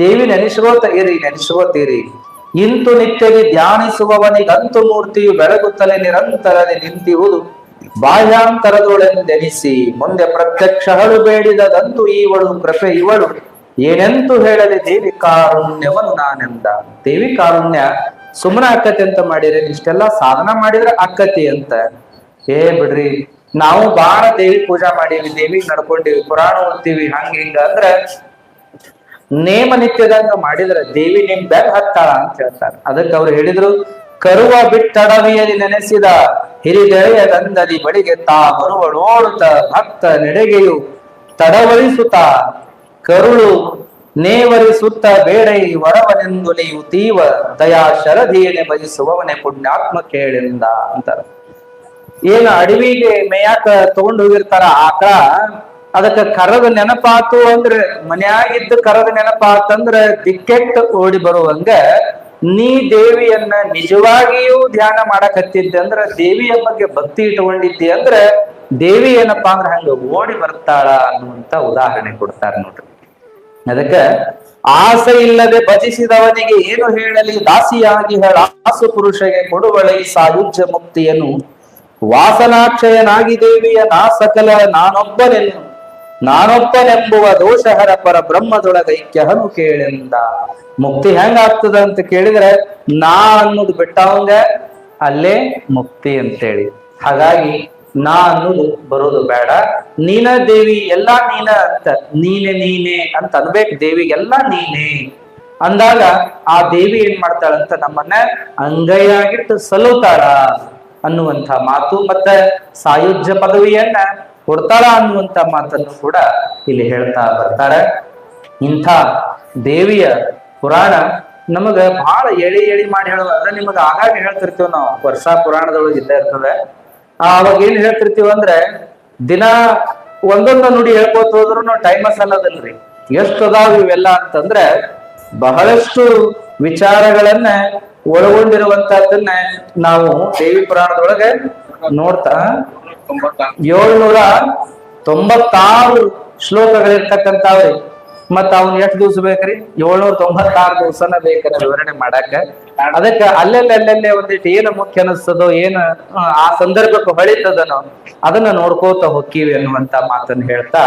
ದೇವಿ ನೆನೆಸ್ಕೋತೀರಿ. ಇಂತು ನಿತ್ಯದಿ ಧ್ಯಾನಿಸುವವನಿಗಂತು ಮೂರ್ತಿಯು ಬೆಳಗುತ್ತಲೇ ನಿರಂತರದಿ ನಿಂತಿರುವುದು ಬಾಹ್ಯಾಂತರದೊಳೆಂದೆನಿಸಿ, ಮುಂದೆ ಪ್ರತ್ಯಕ್ಷ ಹಳು ಬೇಡಿದಂತೂ ಇವಳು ಕೃಪೆ ಇವಳು, ಏನೆಂತೂ ಹೇಳಲಿ ದೇವಿ ಕಾರುಣ್ಯವನ್ನು ನಾನೆಂದ. ದೇವಿ ಕಾರುಣ್ಯ ಸುಮ್ಮನೆ ಅಕ್ಕತಿ ಅಂತ ಮಾಡಿದ್ರೆ, ಇಷ್ಟೆಲ್ಲ ಸಾಧನ ಮಾಡಿದ್ರೆ ಅಕ್ಕತಿ ಅಂತ. ಬಿಡ್ರಿ, ನಾವು ಬಾಳ ದೇವಿ ಪೂಜಾ ಮಾಡೀವಿ, ದೇವಿ ನಡ್ಕೊಂಡಿವಿ, ಪುರಾಣ ಓದ್ತೀವಿ, ಹಂಗ ಹಿಂಗ ಅಂದ್ರ ನೇಮ ನಿತ್ಯದಂಗ ಮಾಡಿದ್ರ ದೇವಿ ನಿಮ್ ಬೆನ್ ಹತ್ತಾಳ ಅಂತ ಹೇಳ್ತಾರೆ. ಅದಕ್ಕೆ ಅವ್ರು ಹೇಳಿದ್ರು, ಕರುವ ಬಿಟ್ಟಡವಿಯಲ್ಲಿ ನೆನೆಸಿದ ಹಿರಿದೆಳೆಯ ದಂದದಿ ಬಳಿಗೆ ತಾ ಬರುವಳೋಳುತ್ತ ಭಕ್ತ ನೆಡೆಗೆಯು ತಡವಳಿಸುತ್ತ ಕರುಳು ನೇವರಿಸುತ್ತ ಬೇಡೈ ವರವನೆಂದು ನೀವು ತೀವ ದಯಾ ಶರಧಿಯನೆ ಬಯಸುವವನೇ ಪುಣ್ಯಾತ್ಮ ಕೇಳಿಂದ ಅಂತಾರ. ಏನ ಅಡವಿಗೆ ಮೇಯಾಕ ತಗೊಂಡು ಹೋಗಿರ್ತಾರ ಆಕಳ, ಅದಕ್ಕ ಕರದ ನೆನಪಾತು ಅಂದ್ರೆ, ಮನ್ಯಾಗಿದ್ದ ಕರದ ನೆನಪಾತಂದ್ರ ದಿಕ್ಕೆಟ್ಟು ಓಡಿ ಬರುವಂಗ, ನೀ ದೇವಿಯನ್ನ ನಿಜವಾಗಿಯೂ ಧ್ಯಾನ ಮಾಡಕತ್ತಿದ್ದೆ ಅಂದ್ರ, ದೇವಿಯ ಬಗ್ಗೆ ಭಕ್ತಿ ಇಟ್ಕೊಂಡಿದ್ದಿ ಅಂದ್ರ ದೇವಿ ಏನಪ್ಪಾ ಅಂದ್ರ ಹಂಗ ಓಡಿ ಬರ್ತಾಳ ಅನ್ನುವಂತ ಉದಾಹರಣೆ ಕೊಡ್ತಾರ ನೋಡ್ರಿ. ಅದಕ್ಕ ಆಸೆ ಇಲ್ಲದೆ ಭಜಿಸಿದವನಿಗೆ ಏನು ಹೇಳಲಿ, ದಾಸಿಯಾಗಿ ಆಸು ಪುರುಷಗೆ ಕೊಡುವಳೈ ಸಾಯುಜ್ಯ ಮುಕ್ತಿಯನ್ನು, ವಾಸನಾಕ್ಷಯನಾಗಿ ದೇವಿಯ ನಾ ಸಕಲ ನಾನೊಬ್ಬನೆಂಬುವ ದೋಷಹರ ಪರ ಬ್ರಹ್ಮದೊಳಗ ಐಕ್ಯಹನು ಕೇಳಿಂದ. ಮುಕ್ತಿ ಹೆಂಗ ಆಗ್ತದ ಅಂತ ಕೇಳಿದ್ರೆ, ನಾ ಅನ್ನೋದು ಬಿಟ್ಟವಂಗ ಅಲ್ಲೇ ಮುಕ್ತಿ ಅಂತೇಳಿ. ಹಾಗಾಗಿ ನಾ ಅನ್ನೋದು ಬರೋದು ಬೇಡ, ನೀನ ದೇವಿ, ಎಲ್ಲಾ ನೀನ ಅಂತ, ನೀನೆ ಅಂತ ಅನ್ಬೇಕು ದೇವಿಗೆಲ್ಲ ನೀನೆ ಅಂದಾಗ ಆ ದೇವಿ ಏನ್ ಮಾಡ್ತಾಳಂತ ನಮ್ಮನ್ನ ಅಂಗೈಯಾಗಿಟ್ಟು ಸಲುತ್ತಾಳ ಅನ್ನುವಂಥ ಮಾತು, ಮತ್ತೆ ಸಾಯುಜ್ಯ ಪದವಿಯನ್ನ ಕೊಡ್ತಾಳ ಅನ್ನುವಂಥ ಮಾತನ್ನು ಕೂಡ ಇಲ್ಲಿ ಹೇಳ್ತಾ ಬರ್ತಾರೆ. ಇಂಥ ದೇವಿಯ ಪುರಾಣ ನಮಗ ಬಹಳ ಎಳಿ ಮಾಡಿ ಹೇಳೋದು. ಅದ್ರ ನಿಮಗ ಆಗಾಗ ಹೇಳ್ತಿರ್ತೀವಿ ನಾವು, ವರ್ಷ ಪುರಾಣದೊಳಗೆ ಇದ್ದ ಇರ್ತದೆ. ಅವಾಗ ಏನ್ ಹೇಳ್ತಿರ್ತೀವಿ ಅಂದ್ರೆ, ದಿನ ಒಂದೊಂದು ನುಡಿ ಹೇಳ್ಕೋತ ಹೋದ್ರು ಟೈಮ್ ಸಲ್ಲದಲ್ರಿ. ಎಷ್ಟು ಅದಾವ ಇವೆಲ್ಲ ಅಂತಂದ್ರೆ, ಬಹಳಷ್ಟು ವಿಚಾರಗಳನ್ನ ಒಳಗೊಂಡಿರುವಂತಹದನ್ನ ನಾವು ದೇವಿ ಪುರಾಣದೊಳಗೆ ನೋಡ್ತಾ 796 ಶ್ಲೋಕಗಳಿರ್ತಕ್ಕಂಥವ್ರಿ. ಮತ್ತ ಅವ್ನ್ ಎಷ್ಟು ದಿವ್ಸ ಬೇಕ್ರಿ? 796 ದಿವಸನ ಬೇಕನ್ನ ವಿವರಣೆ ಮಾಡಾಕ. ಅದಕ್ಕ ಅಲ್ಲೆಲ್ಲೇ ಒಂದಿಟ್ಟು ಏನು ಮುಖ್ಯ ಅನಿಸ್ತದೋ, ಏನು ಆ ಸಂದರ್ಭಕ್ಕೆ ಹೊಳಿತದನೋ ಅದನ್ನ ನೋಡ್ಕೋತ ಹೋಗ್ತೀವಿ ಅನ್ನುವಂತ ಮಾತನ್ನ ಹೇಳ್ತಾ,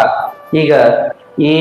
ಈಗ ಈ